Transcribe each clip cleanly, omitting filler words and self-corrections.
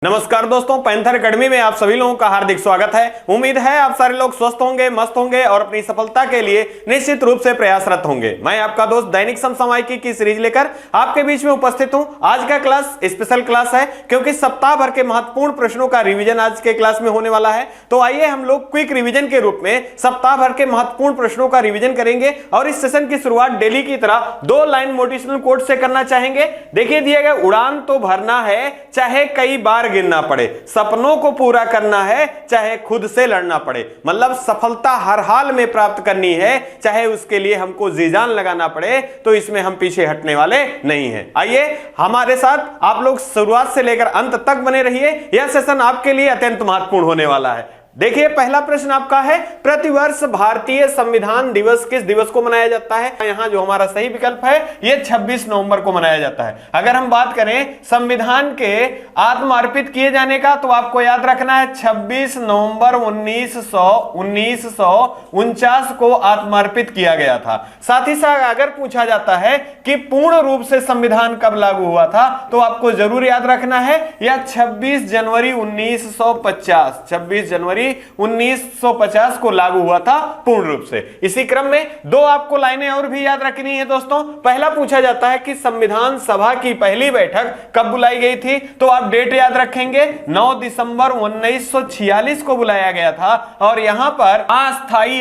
नमस्कार दोस्तों, panther academy में आप सभी लोगों का हार्दिक स्वागत है। उम्मीद है आप सारे लोग स्वस्थ होंगे, मस्त होंगे और अपनी सफलता के लिए निश्चित रूप से प्रयासरत होंगे। मैं आपका दोस्त दैनिक समसामयिकी की सीरीज लेकर आपके बीच में उपस्थित हूं। आज का क्लास स्पेशल क्लास है क्योंकि सप्ताह भर के महत्वपूर्ण प्रश्नों का रिवीजन आज के क्लास में होने वाला है। तो आइए हम लोग क्विक रिवीजन के रूप में सप्ताह भर के महत्वपूर्ण प्रश्नों का रिवीजन करेंगे और इस सेशन की शुरुआत डेली की तरह 2 लाइन मोटिवेशनल कोट से करना चाहेंगे। देखिए दिए गए, उड़ान तो भरना है चाहे कई बार गिरना पड़े, सपनों को पूरा करना है चाहे खुद से लड़ना पड़े। मतलब सफलता हर हाल में प्राप्त करनी है, चाहे उसके लिए हमको जी जान लगाना पड़े, तो इसमें हम पीछे हटने वाले नहीं हैं। आइए हमारे साथ आप लोग शुरुआत से लेकर अंत तक बने रहिए, यह सेशन आपके लिए अत्यंत महत्वपूर्ण होने वाला है। देखिए पहला प्रश्न आपका है, प्रतिवर्ष भारतीय संविधान दिवस किस दिवस को मनाया जाता है? यहां जो हमारा सही विकल्प है ये 26 नवंबर को मनाया जाता है। अगर हम बात करें संविधान के आत्मार्पित किए जाने का, तो आपको याद रखना है 26 नवंबर 1949 को आत्मार्पित किया गया था। साथ ही साथ अगर पूछा जाता है कि पूर्ण रूप से संविधान कब लागू हुआ था, तो आपको जरूर याद रखना है यह 26 जनवरी 1950, 26 जनवरी 1950 को लागू हुआ था पूर्ण रूप से। इसी क्रम में 2 आपको लाइनें और भी याद रखनी है दोस्तों। पहला पूछा जाता है कि संविधान सभा की पहली बैठक कब बुलाई गई थी, तो आप डेट याद रखेंगे 9 दिसंबर 1946 को बुलाया गया था। और यहां पर अस्थाई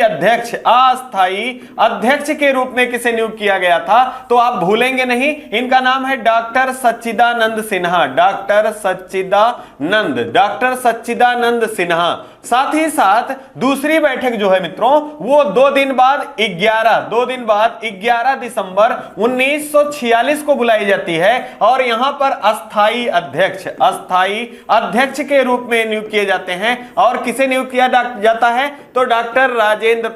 अध्यक्ष के रूप में किसे नियुक्त किया गया था, तो आप भूलेंगे नहीं, इनका नाम है डॉक्टर सच्चिदानंद सिन्हा। डॉक्टर सच्चिदानंद सिन्हा। साथ ही साथ दूसरी बैठक जो है मित्रों, वो 2 दिन बाद 11 दिसंबर 1946 को बुलाई जाती है। और यहां पर अस्थाई अध्यक्ष के रूप में नियुक्त किए जाते हैं। और किसे नियुक्त किया जाता है, तो डॉक्टर राजेंद्र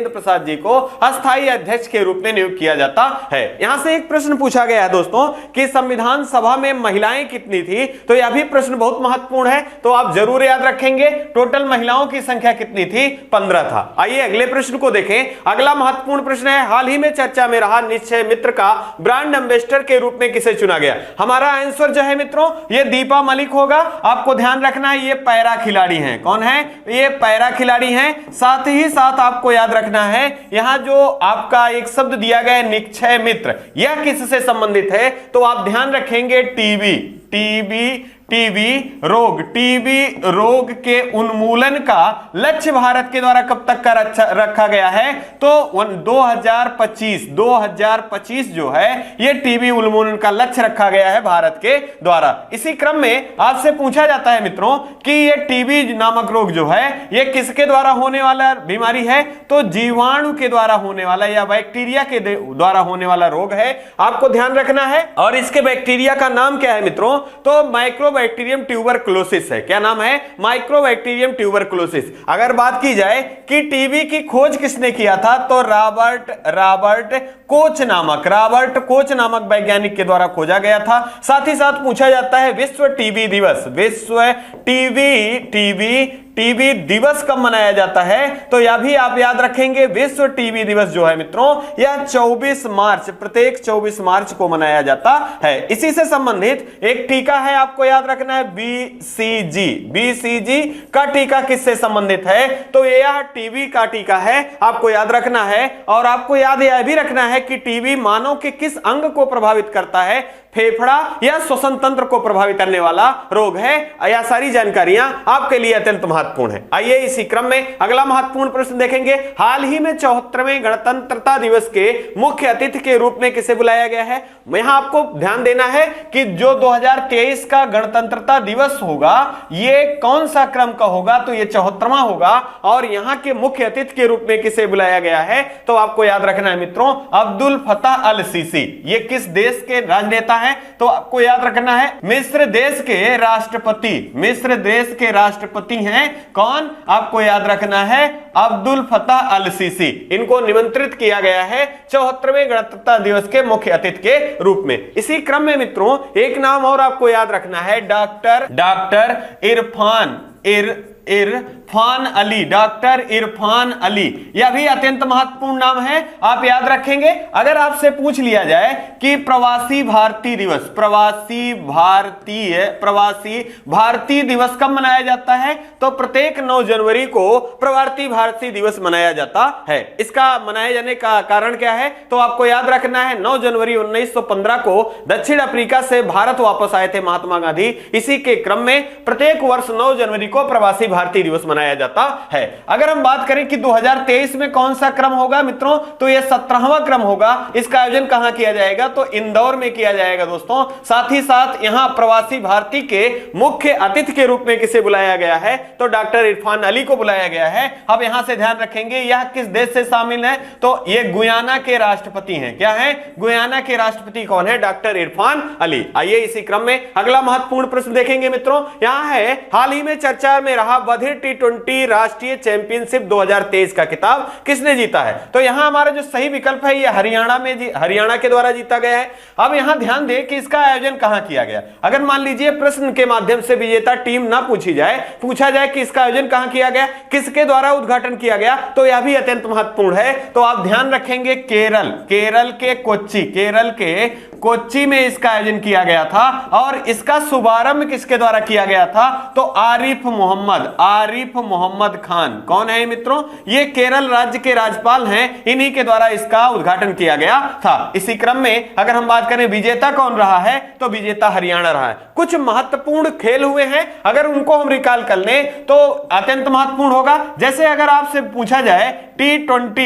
प्रसाद जी को अस्थाई अध्यक्ष के रूप में नियुक्त किया जाता है। यहां से एक प्रश्न पूछा गया है दोस्तों कि संविधान सभा में महिलाएं कितनी थी, तो यह भी प्रश्न बहुत महत्वपूर्ण है, तो आप जरूर याद रखेंगे टोटल महिलाओं की संख्या कितनी थी, 15 था। आइए अगले प्रश्न को देखें। अगला महत्वपूर्ण प्रश्न है, हाल ही में चर्चा में रहा निश्चय मित्र का ब्रांड एम्बेसडर के रूप में किसे चुना गया? हमारा आंसर जो है मित्रों ये दीपा मलिक होगा। आपको ध्यान रखना है ये पैरा खिलाड़ी हैं। कौन है? ये पैरा खिलाड़ी हैं। साथ ही साथ आपको याद रखना है यहां जो आपका एक शब्द दिया गया है निश्चय मित्र, यह किससे संबंधित है, तो आप ध्यान रखेंगे टीबी रोग के उन्मूलन का लक्ष्य भारत के द्वारा कब तक का रखा गया है, तो 2025 जो है ये टीबी उन्मूलन का लक्ष्य रखा गया है भारत के द्वारा। इसी क्रम में आपसे पूछा जाता है मित्रों कि ये टीबी नामक रोग जो है ये किसके द्वारा होने वाला बीमारी है, तो जीवाणु के द्वारा होने वाला या बैक्टीरिया के द्वारा होने वाला रोग है। आपको ध्यान रखना है। और इसके बैक्टीरिया का नाम क्या है मित्रों, तो माइक्रोबैक्टीरियम ट्यूबरकुलोसिस है। क्या नाम है? Mycobacterium tuberculosis. अगर बात की जाए कि टीबी की खोज किसने किया था, तो रॉबर्ट कोच नामक वैज्ञानिक के द्वारा खोजा गया था। साथ ही साथ पूछा जाता है विश्व टीबी दिवस कब मनाया जाता है, तो यह भी आप याद रखेंगे विश्व टीबी दिवस जो है मित्रों यह 24 मार्च, प्रत्येक 24 मार्च को मनाया जाता है। इसी से संबंधित एक टीका है, आपको याद रखना है बीसीजी का टीका किससे संबंधित है, तो यह टीबी का टीका है, आपको याद रखना है। और आपको याद यह भी रखना है कि टीबी मानव के किस अंग को प्रभावित करता है, फेफड़ा या श्वसन तंत्र को प्रभावित करने वाला रोग है। यह सारी जानकारियां आपके लिए अत्यंत महत्वपूर्ण है। आइए इसी क्रम में अगला महत्वपूर्ण प्रश्न देखेंगे। हाल ही में 74वें गणतंत्रता दिवस के मुख्य अतिथि के रूप में किसे बुलाया गया है? यहां आपको ध्यान देना है कि जो 2023 का गणतंत्रता दिवस होगा ये कौन सा क्रम का होगा, तो ये 74वां होगा। और यहां के मुख्य अतिथि के रूप में किसे बुलाया गया है, तो आपको याद रखना है मित्रों अब्दुल फताह अल सीसी। ये किस देश के राजनेता है तो आपको याद रखना है मिस्र देश के राष्ट्रपति, मिस्र देश के राष्ट्रपति हैं कौन, आपको याद रखना है अब्दुल फताह अल सीसी। इनको निमंत्रित किया गया है 74वें गणतंत्रता दिवस के मुख्य अतिथि के रूप में। इसी क्रम में मित्रों एक नाम और आपको याद रखना है डॉक्टर इरफान अली, डॉक्टर इरफान अली। यह भी अत्यंत महत्वपूर्ण नाम है, आप याद रखेंगे। अगर आपसे पूछ लिया जाए कि प्रवासी भारतीय दिवस, प्रवासी भारतीय दिवस कब मनाया जाता है, तो प्रत्येक 9 जनवरी को प्रवासी भारतीय दिवस मनाया जाता है। इसका मनाए जाने का कारण क्या है, तो आपको याद रखना है 9 जनवरी 1915 को दक्षिण अफ्रीका से भारत वापस आए थे महात्मा गांधी। इसी के क्रम में प्रत्येक वर्ष 9 जनवरी को प्रवासी भारतीय दिवस मनाया जाता है। अगर हम बात करें कि 2023 में कौन सा क्रम होगा मित्रों, तो यह 17वां क्रम होगा। इसका आयोजन कहां किया जाएगा, तो इंदौर में किया जाएगा दोस्तों। साथ ही साथ यहां प्रवासी भारतीय के मुख्य अतिथि के रूप में किसे बुलाया गया है, तो डॉक्टर इरफान अली को बुलाया गया है। अब यहां से ध्यान रखेंगे यह किस देश से शामिल है, तो यह गुयाना के राष्ट्रपति हैं। क्या है, गुयाना के राष्ट्रपति कौन है, डॉक्टर इरफान अली। आइए इसी क्रम में अगला महत्वपूर्ण प्रश्न देखेंगे मित्रों। यहां है हाल ही में चर्चा में रहा बधिर T20 राष्ट्रीय चैंपियनशिप 2023 का खिताब किसने जीता है, तो यहां हमारा जो सही विकल्प है यह हरियाणा के द्वारा जीता गया है। अब यहां ध्यान दें कि इसका आयोजन कहां किया गया। अगर मान लीजिए प्रश्न के माध्यम से विजेता टीम ना पूछा जाए कि इसका आयोजन कहां किया गया, किसके द्वारा उद्घाटन किया गया, तो यह भी अत्यंत महत्वपूर्ण है। तो आप ध्यान रखेंगे केरल के कोच्चि में इसका आयोजन किया गया था और इसका शुभारंभ किसके द्वारा किया गया था, तो आरिफ मोहम्मद खान। कौन है मित्रों, ये केरल राज्य के राज्यपाल हैं, इन्हीं के द्वारा इसका उद्घाटन किया गया था। इसी क्रम में अगर हम बात करें विजेता कौन रहा है, तो विजेता हरियाणा रहा है। कुछ महत्वपूर्ण खेल हुए हैं, अगर उनको हम रिकॉल कर लें तो अत्यंत महत्वपूर्ण होगा। जैसे अगर आपसे पूछा जाए T20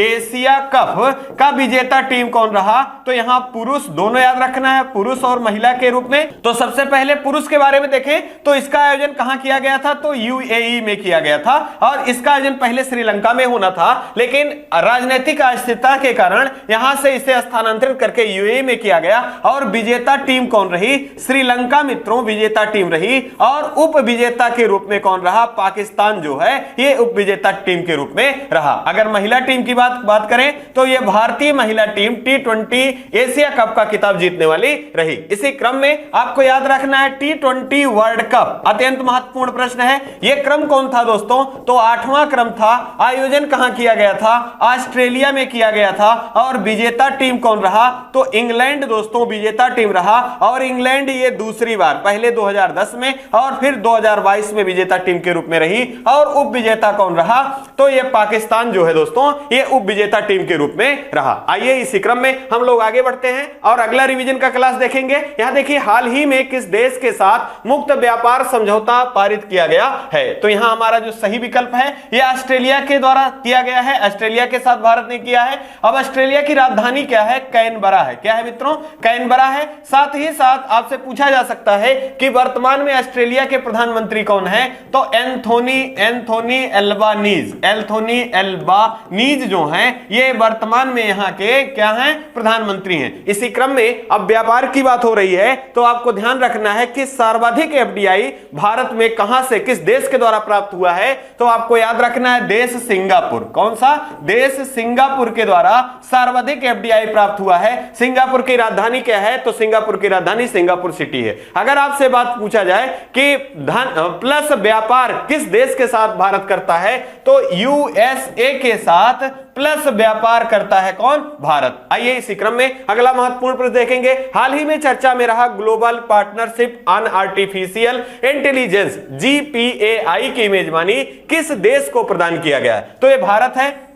एशिया कप का विजेता टीम कौन रहा, तो यहां पुरुष दोनों याद रखना है, पुरुष और महिला के रूप में। तो सबसे पहले पुरुष के बारे में देखें तो इसका आयोजन कहां किया गया था, तो UAE में किया गया था और इसका आयोजन पहले श्रीलंका में होना था, लेकिन राजनीतिक अस्थिरता के कारण यहां से इसे स्थानांतरित करके UAE में किया गया। और विजेता टीम कौन रही, श्रीलंका मित्रों विजेता टीम रही। और उप विजेता के रूप में कौन रहा, पाकिस्तान जो है ये उप विजेता टीम के रूप में रहा। अगर महिला टीम की बात करें तो यह भारतीय महिला टीम T20 एशिया कप का खिताब जीतने वाली रही। इसी क्रम में आपको याद रखना है T20 वर्ल्ड कप, अत्यंत महत्वपूर्ण प्रश्न है। यह क्रम कौन था दोस्तों, तो 8वां क्रम था। आयोजन कहां किया गया था, ऑस्ट्रेलिया में किया गया था। और विजेता टीम कौन रहा, तो इंग्लैंड दोस्तों विजेता टीम रहा। और इंग्लैंड ये दूसरी बार, पहले 2010 में और फिर 2022 में विजेता टीम के रूप में रही। और उप विजेता कौन रहा, तो यह पाकिस्तान जो है दोस्तों ये उप विजेता टीम के रूप में रहा। आइए इसी क्रम में हम लोग आगे बढ़ते हैं और अगला रिवीजन का क्लास देखेंगे। यहां देखिए हाल ही में किस देश के साथ मुक्त व्यापार समझौता पारित किया गया है, तो यहां हमारा जो सही विकल्प है यह ऑस्ट्रेलिया के द्वारा किया गया है। ऑस्ट्रेलिया के साथ भारत ने किया है। अब ऑस्ट्रेलिया की राजधानी क्या है, कैनबरा है। क्या है मित्रों, कैनबरा है। साथ ही साथ आपसे पूछा जा सकता है कि वर्तमान में ऑस्ट्रेलिया के प्रधानमंत्री कौन है, तो एंथोनी एल्बानीज जो हैं ये वर्तमान में यहाँ के क्या हैं, प्रधानमंत्री हैं। इसी क्रम में अब व्यापार की बात हो रही है तो आपको ध्यान रखना है कि सर्वाधिक FDI भारत में कहां से, किस देश के द्वारा प्राप्त हुआ है, तो आपको याद रखना है देश सिंगापुर। कौन सा देश, सिंगापुर के द्वारा सर्वाधिक FDI प्राप्त हुआ है। सिंगापुर की राजधानी क्या है, तो सिंगापुर की राजधानी सिंगापुर सिटी है। अगर आपसे बात पूछा जाए कि धन प्लस व्यापार किस देश के साथ भारत करता है, तो USA के साथ प्लस व्यापार करता है कौन, भारत। आइए इसी क्रम में अगला महत्वपूर्ण प्रश्न देखेंगे। हाल ही में चर्चा में रहा global partnership on artificial intelligence GPAI की मेजबानी किस देश को प्रदान किया गया है, तो यह भारत है।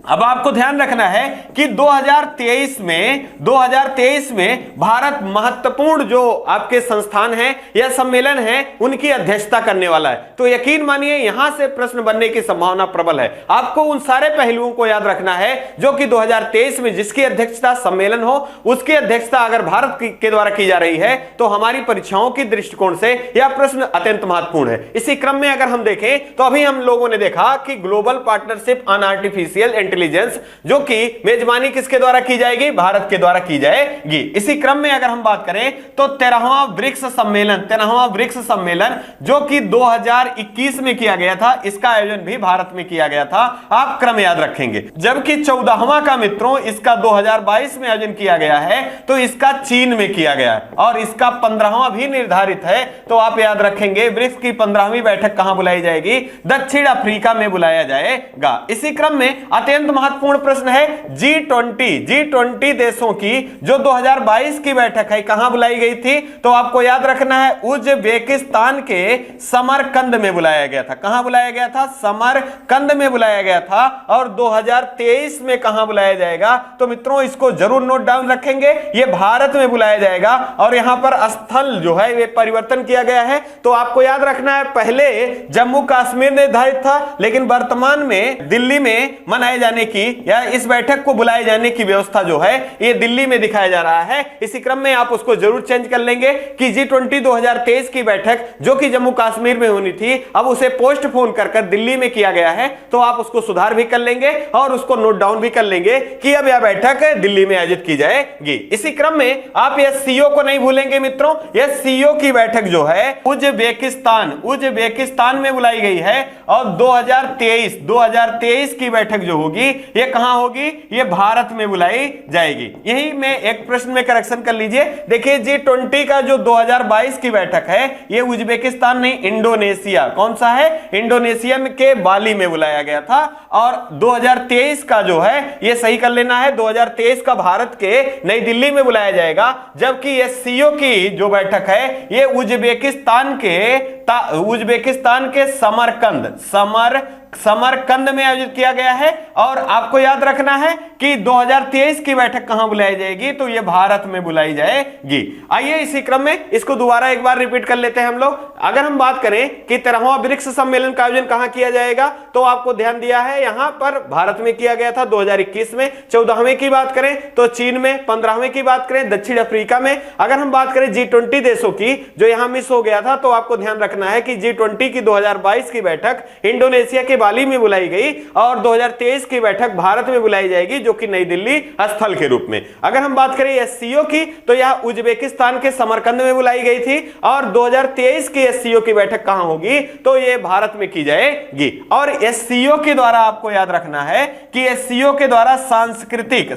अब आपको ध्यान रखना है कि 2023 में भारत महत्वपूर्ण जो आपके संस्थान हैं या सम्मेलन है उनकी अध्यक्षता करने वाला है। तो यकीन मानिए यहां से प्रश्न बनने की संभावना प्रबल है। आपको उन सारे पहलुओं को याद रखना है जो कि 2023 में जिसकी अध्यक्षता सम्मेलन हो उसकी अध्यक्षता अगर भारत के द्वारा की जा रही है तो हमारी परीक्षाओं की दृष्टिकोण से यह प्रश्न अत्यंत महत्वपूर्ण है। इसी क्रम में अगर हम देखें तो अभी हम लोगों ने देखा कि global partnership on artificial intelligence, जो कि मेजबानी किसके द्वारा की जाएगी? भारत के द्वारा की जाएगी। इसी क्रम में अगर हम बात करें तो 13वां ब्रिक्स सम्मेलन जो कि 2021 में किया गया था, इसका आयोजन भी भारत में किया गया था, आप क्रम याद रखेंगे। जबकि 14वां का मित्रों इसका 2022 में आयोजन किया गया है, तो इसका चीन में किया गया है, और इसका 15वां भी निर्धारित है। तो आप याद रखेंगे ब्रिक्स की 15वीं बैठक कहां बुलाई जाएगी? दक्षिण अफ्रीका में बुलाया जाएगा। इसी क्रम में अत्यंत महत्वपूर्ण प्रश्न है G20 देशों की जो 2022 की बैठक है कहां बुलाई गई थी? तो आपको याद रखना है उज्बेकिस्तान के समरकंद में बुलाया गया था। कहां बुलाया गया था? समरकंद में बुलाया गया था। और 2023 में कहां बुलाया जाएगा? तो मित्रों इसको जरूर नोट डाउन रखेंगे, यह भारत में बुलाया जाएगा। और यहां पर स्थल जो है वे परिवर्तन किया गया है। तो आपको याद रखना है पहले जम्मू कश्मीर निर्धारित था, लेकिन वर्तमान में दिल्ली में मनाए जाने की या इस बैठक को बुलाए जाने की व्यवस्था जो है ये दिल्ली में दिखाया जा रहा है। इसी क्रम में आप उसको जरूर चेंज कर लेंगे कि G20 2023 की बैठक जो कि जम्मू कश्मीर में होनी थी, अब उसे पोस्टपोन कर दिल्ली में किया गया है। तो आप उसको सुधार भी कर लेंगे और उसको नोट डाउन भी कर लेंगे कि अब यह बैठक दिल्ली में आयोजित की जाएगी। इसी क्रम में आप यह सीओ को नहीं भूलेंगे मित्रों, यह सीओ की बैठक जो है उज्बेकिस्तान में बुलाई गई है। और 2023 की बैठक जो होगी यह कहां होगी? यह भारत में बुलाई जाएगी। यही में एक प्रश्न में करेक्शन कर लीजिए। देखिए G20 का जो 2022 की बैठक है यह उज्बेकिस्तान नहीं, इंडोनेशिया। कौन सा है? इंडोनेशिया के बाली में बुलाया गया था। और 2023 का जो है यह सही कर लेना है, 2023 का भारत के नई दिल्ली में बुलाया जाएगा। जबकि यह सीओ की जो बैठक है यह उज्बेकिस्तान के समरकंद में आयोजित किया गया है। और आपको याद रखना है कि 2023 की बैठक कहां बुलाई जाएगी? तो यह भारत में बुलाई जाएगी। आइए इसी क्रम में इसको दोबारा एक बार रिपीट कर लेते हैं हम लोग। अगर हम बात करें कि 13वां ब्रिक्स सम्मेलन का आयोजन कहां किया जाएगा, तो आपको ध्यान दिया है यहां पर भारत में किया गया था 2021 में। 14वें की बात करें तो चीन में, 15वें की बात करें दक्षिण अफ्रीका में। अगर हम बात करें G20 देशों की जो यहां मिस हो गया था, तो आपको ध्यान रखना है कि G20 की 2022 की बैठक इंडोनेशिया के बाली में बुलाई गई और 2023 की बैठक भारत में बुलाई जाएगी जो कि नई दिल्ली स्थल के रूप में। अगर हम बात करें एससीओ की तो यह उज्बेकिस्तान के समरकंद में बुलाई गई थी। और 2023 की एससीओ की बैठक कहां होगी? तो यह भारत में की जाएगी। और एससीओ के द्वारा आपको याद रखना है कि एससीओ के द्वारा सांस्कृतिक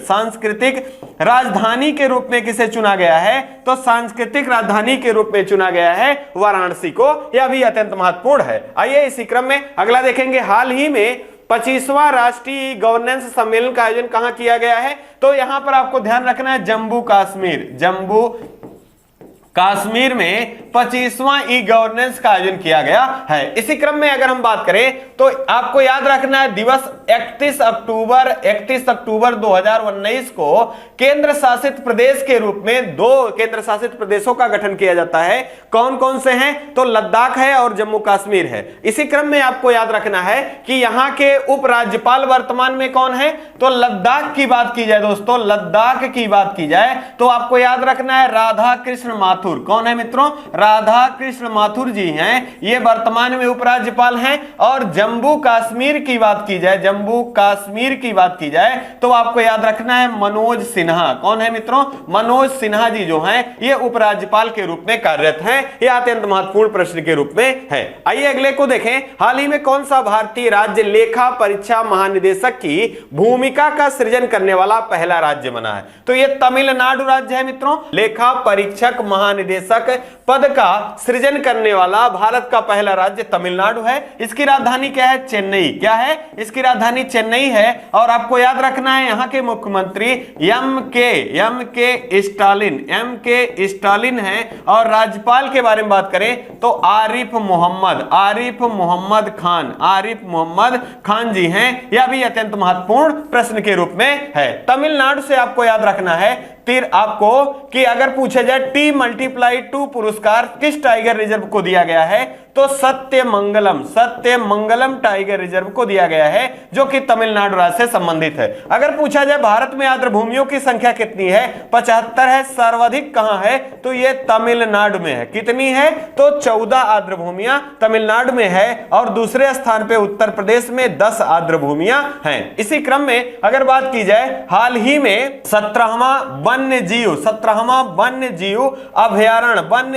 राजधानी के रूप में किसे चुना गया है? तो सांस्कृतिक राजधानी के रूप में चुना गया है वाराणसी को। यह भी अत्यंत महत्वपूर्ण है। आइए इसी क्रम में अगला देखेंगे। हाल ही में 25वां राष्ट्रीय गवर्नेंस सम्मेलन का आयोजन कहां किया गया है? तो यहां पर आपको ध्यान रखना है जम्मू कश्मीर में 25वां ई गवर्नेंस का आयोजन किया गया है। इसी क्रम में अगर हम बात करें तो आपको याद रखना है दिवस 31 अक्टूबर 2019 को केंद्र शासित प्रदेश के रूप में 2 केंद्र शासित प्रदेशों का गठन किया जाता है। कौन कौन से हैं? तो लद्दाख है और जम्मू कश्मीर है। इसी क्रम में आपको याद रखना है कि यहां के उपराज्यपाल वर्तमान में कौन है? तो लद्दाख की बात की जाए दोस्तों, लद्दाख की बात की जाए तो आपको याद रखना है राधा कृष्ण माथुर। कौन है मित्रों? राधा कृष्ण माथुर जी हैं, ये वर्तमान में उपराज्यपाल हैं। और जम्मू कश्मीर की बात की जाए तो आपको याद रखना है मनोज सिन्हा। कौन है मित्रों? मनोज सिन्हा जी जो हैं ये उपराज्यपाल के रूप में कार्यरत हैं। यह अत्यंत महत्वपूर्ण प्रश्न के रूप में है। आइए अगले को देखें। हाल ही में कौन सा भारतीय राज्य लेखा परीक्षा महानिदेशक की भूमिका का सृजन करने वाला पहला राज्य बना है? तो यह तमिलनाडु राज्य है मित्रों। लेखा परीक्षक महानिदेशक पद का सृजन करने वाला भारत का पहला राज्य तमिलनाडु है। इसकी राजधानी क्या है? चेन्नई। क्या है? इसकी राजधानी चेन्नई है। और आपको याद रखना है यहां के मुख्यमंत्री एम के स्टालिन हैं। और राज्यपाल के बारे में बात करें तो आरिफ मोहम्मद खान जी हैं। यह भी अत्यंत महत्वपूर्ण प्रश्न के रूप में है। तमिलनाडु से आपको याद रखना है आपको कि अगर पूछा जाए T × 2 पुरस्कार किस टाइगर रिजर्व को दिया गया है? तो सत्यमंगलम टाइगर रिजर्व को दिया गया है, जो कि तमिलनाडु राज्य से संबंधित है। अगर पूछा जाए भारत में आर्द्र भूमियों की संख्या कितनी है, 75 है। सर्वाधिक कहां है, तो ये तमिलनाडु में है। कितनी है, तो 14 आर्द्र भूमियां तमिलनाडु में है और दूसरे स्थान पे उत्तर प्रदेश में 10 आर्द्र भूमियां हैं। इसी क्रम में अगर बात की जाए, हाल ही में 17वां वन्य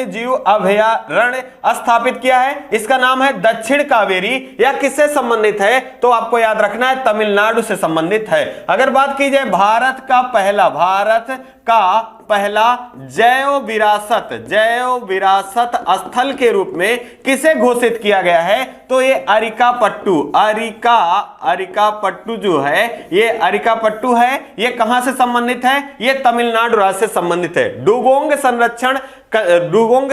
जीव अभयारण्य स्थापित किया है। इसका नाम है दक्षिण कावेरी। यह किससे संबंधित है, तो आपको याद रखना है तमिलनाडु से संबंधित है। अगर बात की जाए भारत का पहला जैव विरासत स्थल के रूप में किसे घोषित किया गया है, तो ये अरिकापट्टू जो है, ये अरिकापट्टू है। ये कहां से संबंधित है, ये तमिलनाडु राज्य से संबंधित है। डुगोंग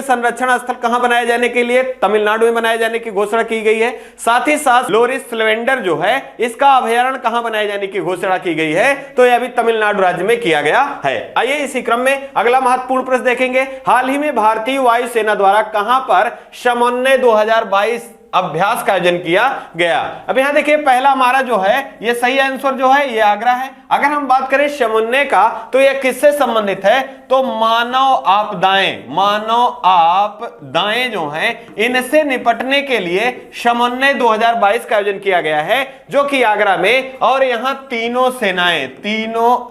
संरक्षण स्थल कहां बनाए जाने के लिए, तमिलनाडु में बनाए जाने की घोषणा की गई है। साथ ही साथ लोरिस लेवेंडर जो है, इसका अभयारण्य कहां बनाए जाने की घोषणा की गई है, तो यह भी तमिलनाडु राज्य में किया गया है। आइए इसी क्रम में अगला महत्वपूर्ण प्रश्न देखेंगे। हाल ही में भारतीय वायुसेना द्वारा कहां पर समन्वय 2022 अभ्यास का आयोजन किया गया। अब यहां देखिए, पहला हमारा जो है, ये सही आंसर जो है ये आगरा है। अगर हम बात करें समन्वय का, तो ये किससे संबंधित है, तो मानव आपदाएं जो हैं, इनसे निपटने के लिए समन्वय 2022 का आयोजन किया गया है, जो कि आगरा में। और यहां तीनों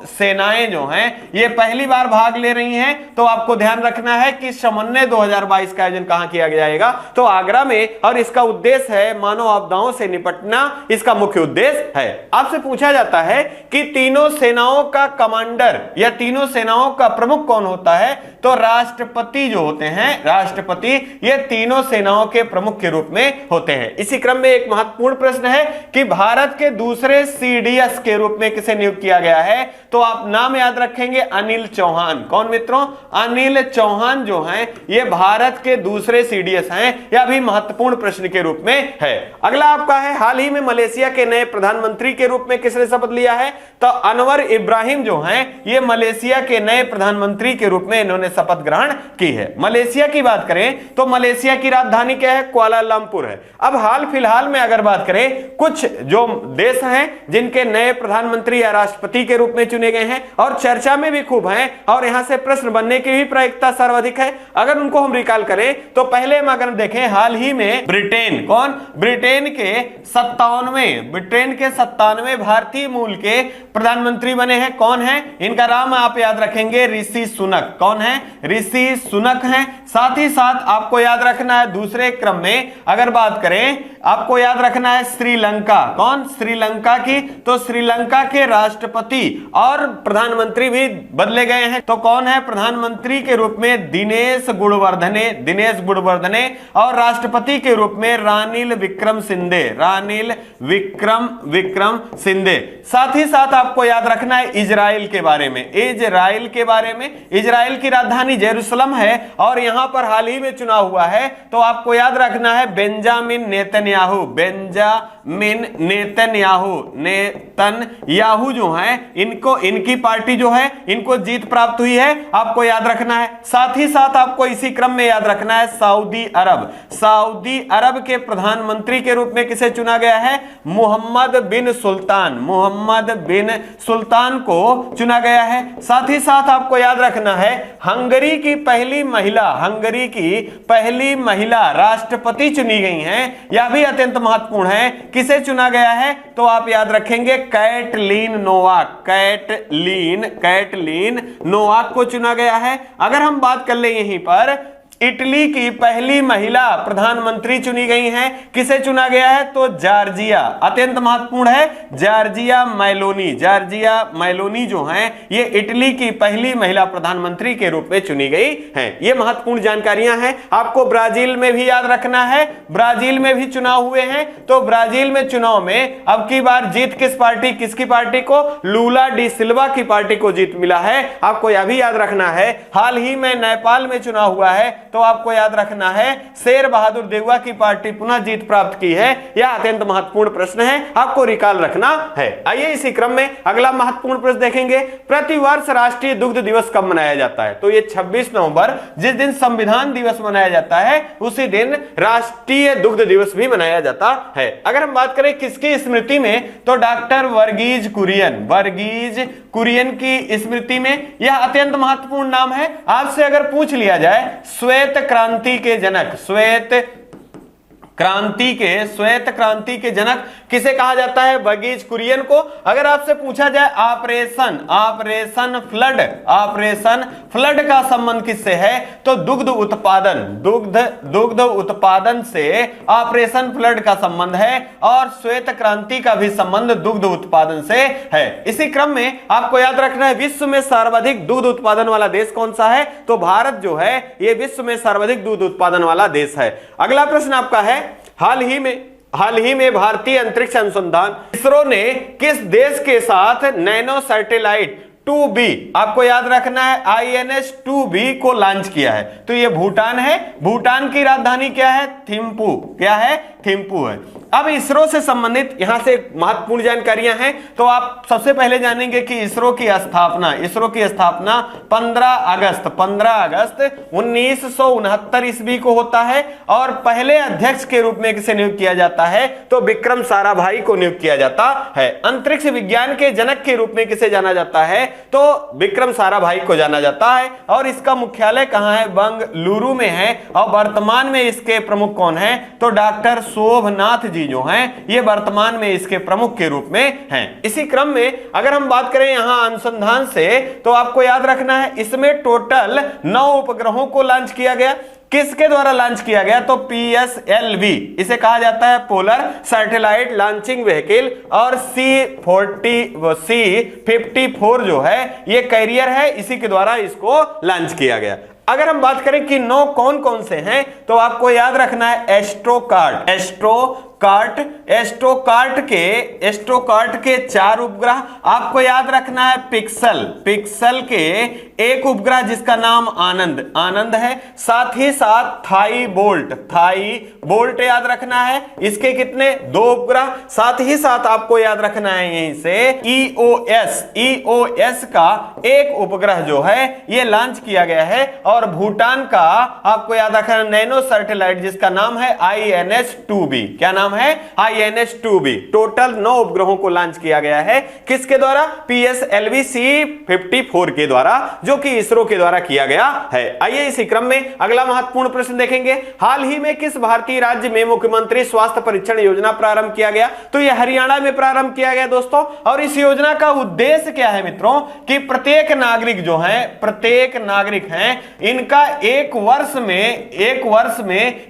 सेनाएं जो हैं, ये पहली बार भाग ले रही हैं। तो आपको ध्यान रखना है कि समन्वय 2022 का आयोजन कहां किया जाएगा, तो आगरा में। और इसका उद्देश्य है मानव आपदाओं से निपटना, इसका मुख्य उद्देश्य है। आपसे पूछा जाता है कि तीनों सेनाओं का कमांडर या तीनों सेनाओं का प्रमुख कौन होता है, तो राष्ट्रपति जो होते हैं, राष्ट्रपति ये तीनों सेनाओं के प्रमुख के रूप में होते हैं। इसी क्रम में एक महत्वपूर्ण प्रश्न है कि भारत के दूसरे सीडीएस के रूप में किसे नियुक्त किया गया है, तो आप नाम याद रखेंगे अनिल चौहान। कौन मित्रों, अनिल चौहान जो हैं, ये भारत के दूसरे सीडीएस हैं। यह भी महत्वपूर्ण प्रश्न के रूप में है। अगला आपका है, हाल ही में मलेशिया के नए प्रधानमंत्री के रूप में किसने शपथ लिया है, तो अनवर इब्राहिम जो हैं, ये मलेशिया के नए प्रधानमंत्री के रूप में इन्होंने शपथ ग्रहण की है। मलेशिया की बात करें तो मलेशिया की राजधानी क्या है, कुआलालंपुर है। अब हाल फिलहाल में अगर बात करें, कुछ जो देश हैं जिनके नए प्रधानमंत्री या राष्ट्रपति के रूप में चुने गए हैं और चर्चा में भी खूब हैं और यहां से प्रश्न बनने की भी प्रायिकता सर्वाधिक है। अगर उनको हम रिकॉल करें तो पहले हम अगर देखें, हाल ही में ब्रिटेन के 97 भारतीय मूल के प्रधानमंत्री बने हैं। कौन है इनका नाम, आप याद रखेंगे ऋषि सुनक। कौन है, ऋषि सुनक हैं। साथ ही साथ आपको याद रखना है, दूसरे क्रम में अगर बात करें, आपको याद रखना है श्रीलंका। कौन, श्रीलंका की, तो श्रीलंका के राष्ट्रपति और प्रधानमंत्री भी बदले गए हैं। तो कौन है, प्रधानमंत्री के रूप में दिनेश गुणवर्धने और राष्ट्रपति के रूप में रानिल विक्रम सिंधे। साथ ही साथ आपको याद रखना है इजराइल के बारे में। इजराइल की राजधानी जेरूसलम है और यहां पर हाल ही में चुनाव हुआ है। तो आपको याद रखना है बेंजामिन नेतन्याहू जो है, इनकी पार्टी जो है, इनको जीत प्राप्त हुई है, आपको याद रखना है। साथ ही साथ आपको इसी क्रम में याद रखना है सऊदी अरब के प्रधानमंत्री के रूप में किसे चुना गया है, मोहम्मद बिन सुल्तान को चुना गया है। साथ ही साथ आपको याद रखना है हंगरी की पहली महिला राष्ट्रपति चुनी गई हैं। यह भी अत्यंत महत्वपूर्ण है। किसे चुना गया है, तो आप याद रखेंगे कैटलीन नोवाक को चुना गया है। अगर हम बात कर ले यहीं पर, इटली की पहली महिला प्रधानमंत्री चुनी गई हैं। किसे चुना गया है, तो जॉर्जिया, अत्यंत महत्वपूर्ण है, जॉर्जिया मेलोनी जो हैं, ये इटली की पहली महिला प्रधानमंत्री के रूप में चुनी गई हैं। ये महत्वपूर्ण जानकारियां हैं। आपको ब्राजील में भी याद रखना है, ब्राजील में भी चुनाव हुए हैं। तो ब्राजील में चुनाव में अब की बार जीत किसकी पार्टी को, लूला डी सिल्वा की पार्टी को जीत मिला है। आपको यह भी याद रखना है, हाल ही में नेपाल में चुनाव हुआ है। तो आपको याद रखना है शेर बहादुर देववा की पार्टी पुनः जीत प्राप्त की है। यह अत्यंत महत्वपूर्ण प्रश्न है, आपको रिकॉल रखना है। आइए इसी क्रम में अगला महत्वपूर्ण प्रश्न देखेंगे। प्रतिवर्ष राष्ट्रीय दुग्ध दिवस कब मनाया जाता है? तो ये 26 नवंबर, जिस दिन संविधान दिवस मनाया जाता है उसी दिन राष्ट्रीय दुग्ध दिवस भी मनाया जाता है। अगर हम बात करें किसकी स्मृति में, तो डॉक्टर वर्गीज कुरियन की स्मृति में। यह अत्यंत महत्वपूर्ण नाम है। आपसे अगर पूछ लिया जाए श्वेत क्रांति के जनक, श्वेत क्रांति के जनक किसे कहा जाता है? वर्गीज कुरियन को। अगर आपसे पूछा जाए ऑपरेशन फ्लड का संबंध किससे है, तो दुग्ध उत्पादन से ऑपरेशन फ्लड का संबंध है, और श्वेत क्रांति का भी संबंध दुग्ध उत्पादन से है। इसी क्रम में आपको याद रखना है विश्व में सर्वाधिक दुग्ध उत्पादन वाला देश कौन सा है? तो भारत जो है ये विश्व में सर्वाधिक दुग्ध उत्पादन वाला देश है। अगला प्रश्न आपका है, हाल ही में भारतीय अंतरिक्ष अनुसंधान इसरो ने किस देश के साथ नैनो सैटेलाइट 2B, आपको याद रखना है INS 2B को लॉन्च किया है? तो ये भूटान है। भूटान की राजधानी क्या है? थिम्पू है। अब इसरो से संबंधित यहां से महत्वपूर्ण जानकारियां हैं। तो आप सबसे पहले जानेंगे कि इसरो की स्थापना 15 अगस्त 1969 ईस्वी को होता है, और पहले अध्यक्ष के रूप में किसे नियुक्त किया जाता है? तो विक्रम साराभाई को नियुक्त किया जाता है। अंतरिक्ष विज्ञान के जनक के रूप में किसे जाना जाता है? तो विक्रम साराभाई को जाना जाता है। और इसका मुख्यालय कहां है? बंगलुरु में है। और वर्तमान में इसके प्रमुख कौन है? तो डॉक्टर शोभनाथ जी जो हैं ये वर्तमान में इसके प्रमुख के रूप में हैं। इसी क्रम में अगर हम बात करें यहां अनुसंधान से, तो आपको याद रखना है इसमें टोटल 9 उपग्रहों को लॉन्च किया गया। किसके द्वारा लॉन्च किया गया? तो PSLV, इसे कहा जाता है पोलर सैटेलाइट लॉन्चिंग व्हीकल, और C54 जो है ये कैरियर है, इसी के द्वारा इसको लॉन्च किया गया। अगर हम बात करें कि 9 कौन कौन से हैं, तो आपको याद रखना है एस्ट्रोकार्ट के 4 उपग्रह। आपको याद रखना है पिक्सल के एक उपग्रह जिसका नाम आनंद है। साथ ही साथ थाई बोल्ट याद रखना है, इसके कितने? 2 उपग्रह। साथ ही साथ आपको याद रखना है यहीं से EOS का एक उपग्रह जो है ये लॉन्च किया गया है। और भूटान का आपको याद रखना है नैनो सैटेलाइट जिसका नाम है INS 2B। क्या नाम है? INS 2B। टोटल 9 उपग्रहों को लॉन्च किया गया है। किसके द्वारा? PSLV C54 के द्वारा, जो कि इसरो के द्वारा किया गया है। आइए इसी क्रम में अगला महत्वपूर्ण प्रश्न देखेंगे। हाल ही में किस भारतीय राज्य में मुख्यमंत्री स्वास्थ्य परीक्षण योजना प्रारंभ किया गया? तो यह हरियाणा में प्रारंभ किया गया दोस्तों। और इस योजना का उद्देश्य क्या है मित्रों? कि प्रत्येक नागरिक हैं इनका एक वर्ष में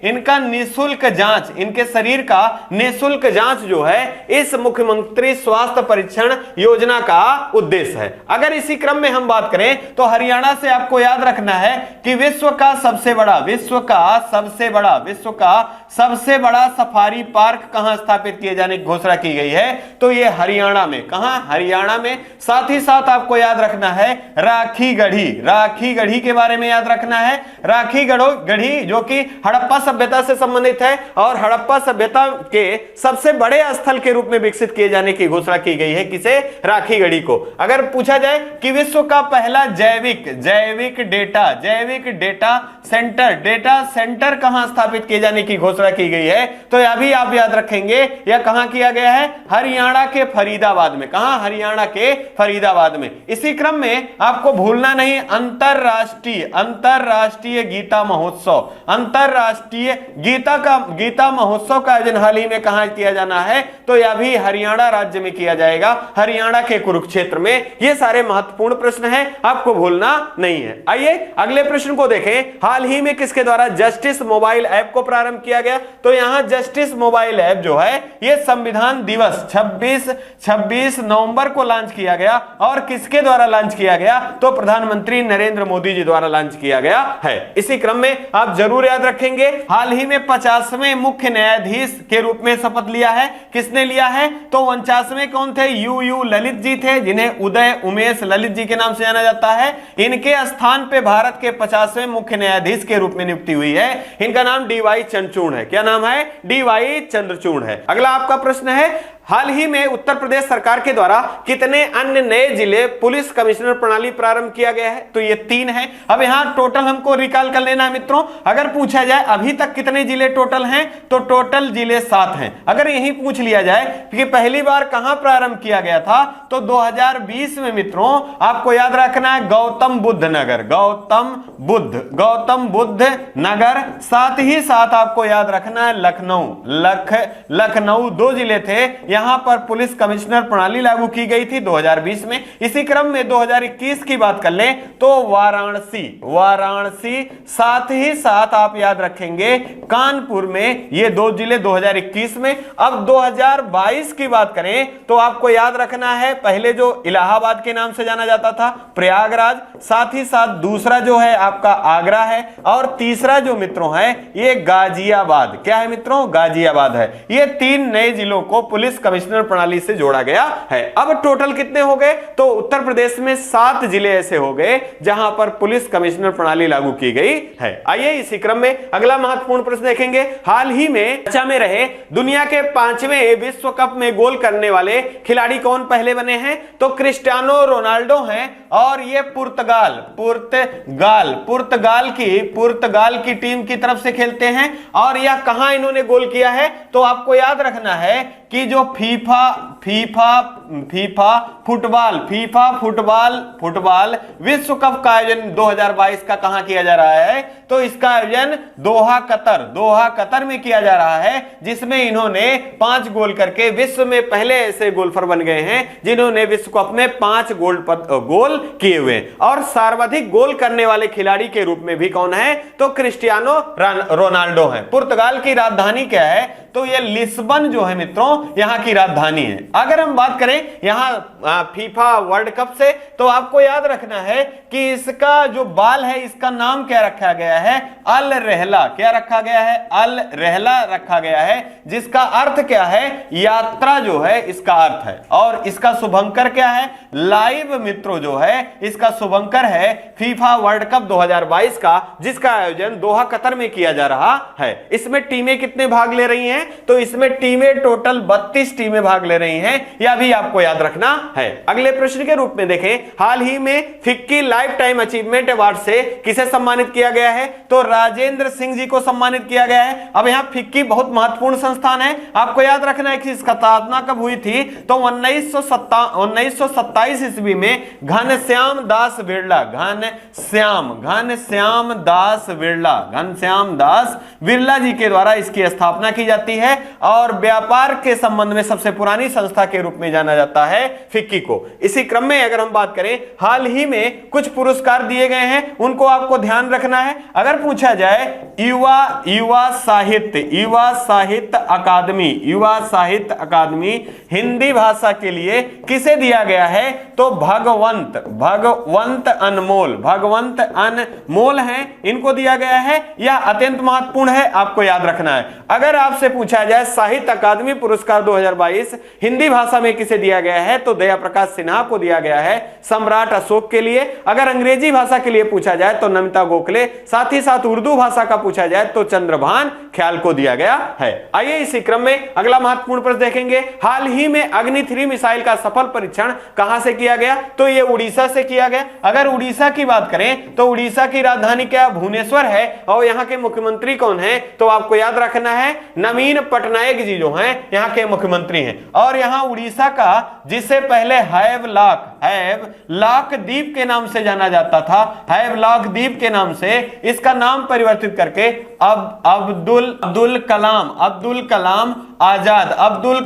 इनका निःशुल्क जांच, इनके शरीर का निःशुल्क जांच जो है इस मुख्यमंत्री स्वास्थ्य परीक्षण योजना का उद्देश्य है। अगर इसी क्रम में हम बात करें तो हरियाणा से आपको याद रखना है कि विश्व का सबसे बड़ा सफारी पार्क कहां स्थापित किए जाने की घोषणा की गई है? तो ये हरियाणा में। कहां? हरियाणा में। साथ ही साथ आपको याद रखना है राखी गढ़ी के बारे में याद रखना है। राखी गढ़ी जो कि हड़प्पा सभ्यता से संबंधित है, और हड़प्पा सभ्यता के सबसे बड़े स्थल के रूप में विकसित किए जाने की घोषणा की गई है। किसे? राखी गढ़ी को। अगर पूछा जाए कि विश्व का पहला जैविक डेटा सेंटर कहां स्थापित किए जाने की घोषणा की गई है, तो यह भी आप याद रखेंगे यह कहां किया गया है? हरियाणा के फरीदाबाद में। कहां? हरियाणा के फरीदाबाद में। इसी क्रम में आपको भूलना नहीं अंतरराष्ट्रीय गीता महोत्सव का आयोजन हाल ही में कहां किया जाना है? तो यह भी हरियाणा राज्य में किया जाएगा, हरियाणा के कुरुक्षेत्र में। ये सारे महत्वपूर्ण प्रश्न हैं, आपको भूलना नहीं है। आइए अगले प्रश्न को देखें। हाल ही में किसके द्वारा जस्टिस मोबाइल ऐप को प्रारंभ किया गया? गया? तो यहां जस्टिस मोबाइल ऐप जो है ये संविधान दिवस 26 नवंबर को लॉन्च किया गया। और किसके द्वारा लॉन्च किया गया? तो प्रधानमंत्री नरेंद्र मोदी जी द्वारा लॉन्च किया गया है। इसी क्रम में आप जरूर याद रखेंगे, हाल ही में 50वें मुख्य न्यायाधीश के रूप में शपथ लिया है। किसने लिया है? तो 49वें कौन थे? यू ललित जी थे, जिन्हें उदय उमेश ललित जी के नाम से जाना जाता है। इनके स्थान पे भारत के 50वें मुख्य न्यायाधीश के रूप में नियुक्ति हुई है। इनका नाम डीवाई चंद्रचूड़ है। क्या नाम है? डीवाई चंद्रचूड़ है। अगला आपका प्रश्न है, हाल ही में उत्तर प्रदेश सरकार के द्वारा कितने अन्य नए जिले पुलिस कमिश्नर प्रणाली प्रारंभ किया गया है? तो ये 3 है। अब यहां टोटल हमको रिकॉल कर लेना है मित्रों। अगर पूछा जाए अभी तक कितने जिले टोटल हैं, तो टोटल जिले 7 हैं। अगर यही पूछ लिया जाए कि पहली बार कहां प्रारंभ किया गया था, तो 2020 में मित्रों आपको याद रखना है गौतम बुद्ध नगर, गौतम बुद्ध नगर। साथ ही साथ आपको याद रखना है लखनऊ 2 जिले थे। यहां पर पुलिस कमिश्नर प्रणाली लागू की गई थी 2020 में। इसी क्रम में 2021 की बात कर लें तो वाराणसी, साथ ही साथ आप याद रखेंगे कानपुर में, ये 2 जिले 2021 में। अब 2022 की बात करें तो आपको याद रखना है पहले जो इलाहाबाद के नाम से जाना जाता था प्रयागराज, साथ ही साथ दूसरा जो है आपका आगरा है, और तीसरा जो मित्रों है ये गाजियाबाद। क्या है मित्रों? गाजियाबाद है। ये 3 नए जिलों को पुलिस कमिश्नर प्रणाली से जोड़ा गया है। अब टोटल कितने हो गए? तो उत्तर प्रदेश में 7 जिले ऐसे हो गए जहां पर पुलिस कमिश्नर प्रणाली लागू की गई है। आइए इसी क्रम में अगला महत्वपूर्ण प्रश्न देखेंगे। हाल ही में चर्चा में रहे दुनिया के 5वें विश्व कप में गोल करने वाले खिलाड़ी कौन पहले बने हैं? तो क्रिस्टियानो रोनाल्डो हैं, और ये पुर्तगाल की टीम की तरफ से खेलते हैं। और यह कहां इन्होंने गोल किया है? तो आपको याद रखना है कि जो फीफा फुटबॉल विश्व कप का आयोजन 2022 का कहां किया जा रहा है? तो इसका आयोजन दोहा कतर में किया जा रहा है, जिसमें इन्होंने 5 गोल करके विश्व में पहले ऐसे गोल्फर बन गए हैं जिन्होंने विश्व कप में 5 गोल किए हुए। और सर्वाधिक गोल करने वाले खिलाड़ी के रूप में भी कौन है? तो क्रिस्टियानो रोनाल्डो है। पुर्तगाल की राजधानी क्या है? तो ये लिस्बन जो है मित्रों यहां की राजधानी है। अगर हम बात करें यहां फीफा वर्ल्ड कप से, तो आपको याद रखना है कि इसका जो बाल है इसका नाम क्या रखा गया है? अल रहला। क्या रखा गया है? अल रहला रखा गया है, जिसका अर्थ क्या है? यात्रा जो है इसका अर्थ है। और इसका शुभंकर क्या है? लाइव मित्रों जो है इसका शुभंकर है फीफा वर्ल्ड कप 2022 का, जिसका आयोजन दोहा कतर में किया जा रहा है। इसमें टीमें कितने भाग ले रही हैं? तो इसमें टीमें टोटल 32 टीमें भाग ले रही हैं। यह भी आपको याद रखना है। अगले प्रश्न के रूप में देखें, हाल ही में FICCI life time achievement award से किसे सम्मानित किया गया है? तो राजेंद्र सिंह जी को सम्मानित किया गया है। अब यहां फिक्की बहुत महत्वपूर्ण संस्थान है। आपको याद रखना है कि इसका स्थापना कब हुई थी? तो 1927 ईस्वी में घनश्याम दास बिरला जी के द्वारा इसकी स्थापना की जाती है, और व्यापार के संबंध में सबसे पुरानी संस्था के रूप में जाना जाता है फिक्की को। इसी क्रम में अगर हम बात करें, हाल ही में कुछ पुरस्कार दिए गए हैं, उनको आपको ध्यान रखना है। अगर पूछा जाए युवा साहित्य अकादमी हिंदी भाषा के लिए किसे दिया गया है? तो भगवंत अनमोल हैं, इनको दिया गया है। यह अत्यंत महत्वपूर्ण है, आपको याद रखना है। अगर आपसे पूछा जाए साहित्य अकादमी पुरस्कार 2022 हिंदी भाषा में किसे दिया गया है? तो दया प्रकाश सिन्हा को दिया गया है, सम्राट अशोक के लिए। अगर अंग्रेजी भाषा के लिए पूछा जाए तो नमिता गोखले, साथ ही साथ उर्दू भाषा का पूछा जाए तो चंद्रभान ख्याल को दिया गया है। आइए इसी क्रम में अगला महत्वपूर्ण प्रश्न देखेंगे। हाल ही में अग्नि 3 मिसाइल का सफल परीक्षण कहां से किया गया? तो यह उड़ीसा से किया गया। अगर उड़ीसा की बात करें तो उड़ीसा की राजधानी क्या? भुवनेश्वर है। और यहां के मुख्यमंत्री कौन है? तो आपको याद रखना है नवीन पटनायक जी जो हैं यहां के मुख्यमंत्री हैं। और यहां उड़ीसा का जिसे पहले हैवलॉक द्वीप के नाम से जाना जाता था, हैवलॉक द्वीप के नाम से इसका नाम परिवर्तित करके अब अब्दुल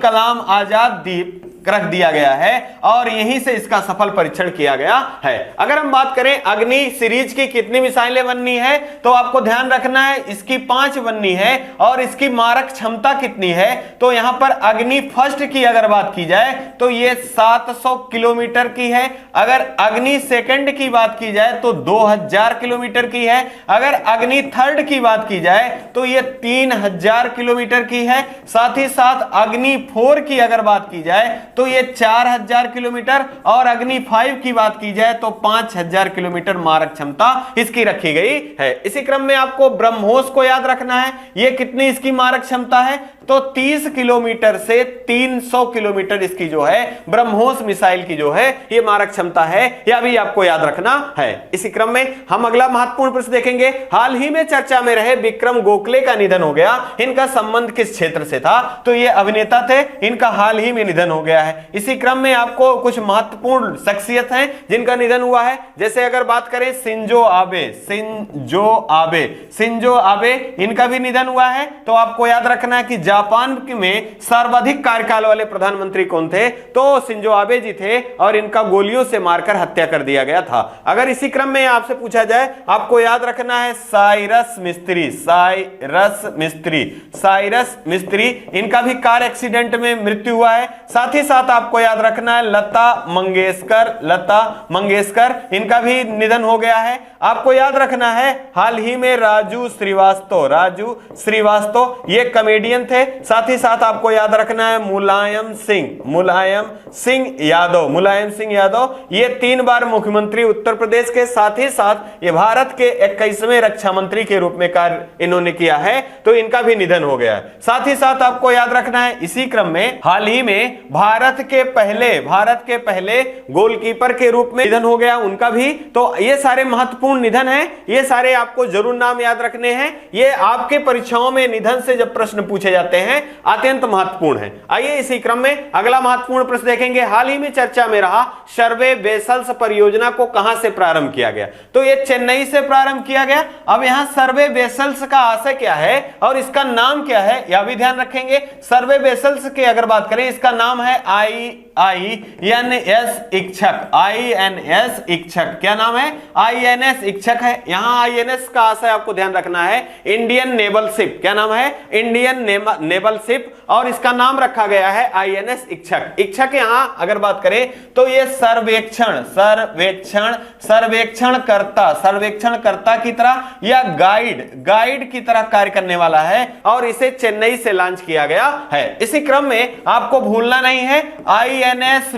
कलाम आजाद द्वीप रख दिया गया है और यहीं से इसका सफल परीक्षण किया गया है। अगर हम बात करें अग्नि सीरीज की कितनी मिसाइलें बननी है, तो आपको ध्यान रखना है इसकी 5 बननी है और इसकी मारक क्षमता कितनी है, तो यहां पर अग्नि फर्स्ट की अगर बात की जाए तो ये 700 किलोमीटर की है। अगर अग्नि सेकंड की बात की जाए तो 2000 किलोमीटर की है। अगर अग्नि थर्ड की बात की जाए तो ये 3000 किलोमीटर की है। साथ ही साथ अग्नि 4 की अगर बात की जाए तो ये 4000 किलोमीटर और अग्नि 5 की बात की जाए तो 5000 किलोमीटर मारक क्षमता इसकी रखी गई है। इसी क्रम में आपको ब्रह्मोस को याद रखना है, ये कितनी इसकी मारक क्षमता है, तो 30 किलोमीटर से 300 किलोमीटर इसकी जो है ब्रह्मोस मिसाइल की जो है ये मारक क्षमता है, यह भी आपको याद रखना है। इसी क्रम में हम अगला महत्वपूर्ण प्रश्न देखेंगे। हाल ही में चर्चा में रहे विक्रम गोखले का निधन हो गया, इनका संबंध किस क्षेत्र से था, तो ये अभिनेता थे, इनका हाल ही में निधन हो गया है। इसी क्रम में आपको कुछ महत्वपूर्ण शख्सियत हैं जिनका निधन हुआ है, जैसे अगर बात करें शिंजो आबे इनका भी निधन हुआ है। तो आपको याद रखना है कि जापान में सर्वाधिक कार्यकाल वाले प्रधानमंत्री कौन थे, तो शिंजो आबे जी थे और इनका गोलियों से मारकर हत्या कर दिया गया था। अगर इसी क्रम में आपसे पूछा जाए, आपको याद रखना है साइरस मिस्त्री इनका भी कार एक्सीडेंट में मृत्यु हुआ है। साथ ही साथ आपको याद रखना है लता मंगेशकर इनका भी निधन हो गया है। आपको याद रखना है हाल ही में राजू श्रीवास्तव ये कॉमेडियन थे। साथ ही साथ आपको याद रखना है मुलायम सिंह यादव ये 3 बार मुख्यमंत्री उत्तर प्रदेश के, साथ ही साथ ये भारत के 21वें रक्षा मंत्री के रूप में कार्य इन्होंने किया है, तो इनका भी निधन हो गया है। साथ ही साथ आपको याद रखना है इसी क्रम में हाल ही में भारत के पहले गोलकीपर के रूप में निधन हो गया उनका भी। तो ये सारे महत्वपूर्ण निधन हैं, ये सारे आपको जरूर नाम याद रखने हैं। ये आपके परीक्षाओं में निधन से जब प्रश्न पूछे जाते हैं अत्यंत महत्वपूर्ण है। आइए इसी क्रम में अगला महत्वपूर्ण प्रश्न देखेंगे। हाल ही में चर्चा में रहा सर्वे वेसल्स परियोजना को कहां से प्रारंभ किया गया, तो यह चेन्नई से प्रारंभ किया गया। अब यहां सर्वे वेसल्स का आशय क्या है और इसका नाम क्या है, यह भी ध्यान रखेंगे। सर्वे वेसल्स की अगर बात करें, इसका नाम है INS इच्छक। क्या नाम है? INS इच्छक है। यहां INS का आशय आपको ध्यान रखना है इंडियन नेवल शिप। क्या नाम है? इंडियन नेवल शिप, और इसका नाम रखा गया है INS इच्छक। यहां अगर बात करें तो ये सर्वेक्षणकर्ता की तरह या गाइड की तरह कार्य करने वाला है और इसे चेन्नई से लॉन्च किया गया है। इसी क्रम में आपको भूलना नहीं है INS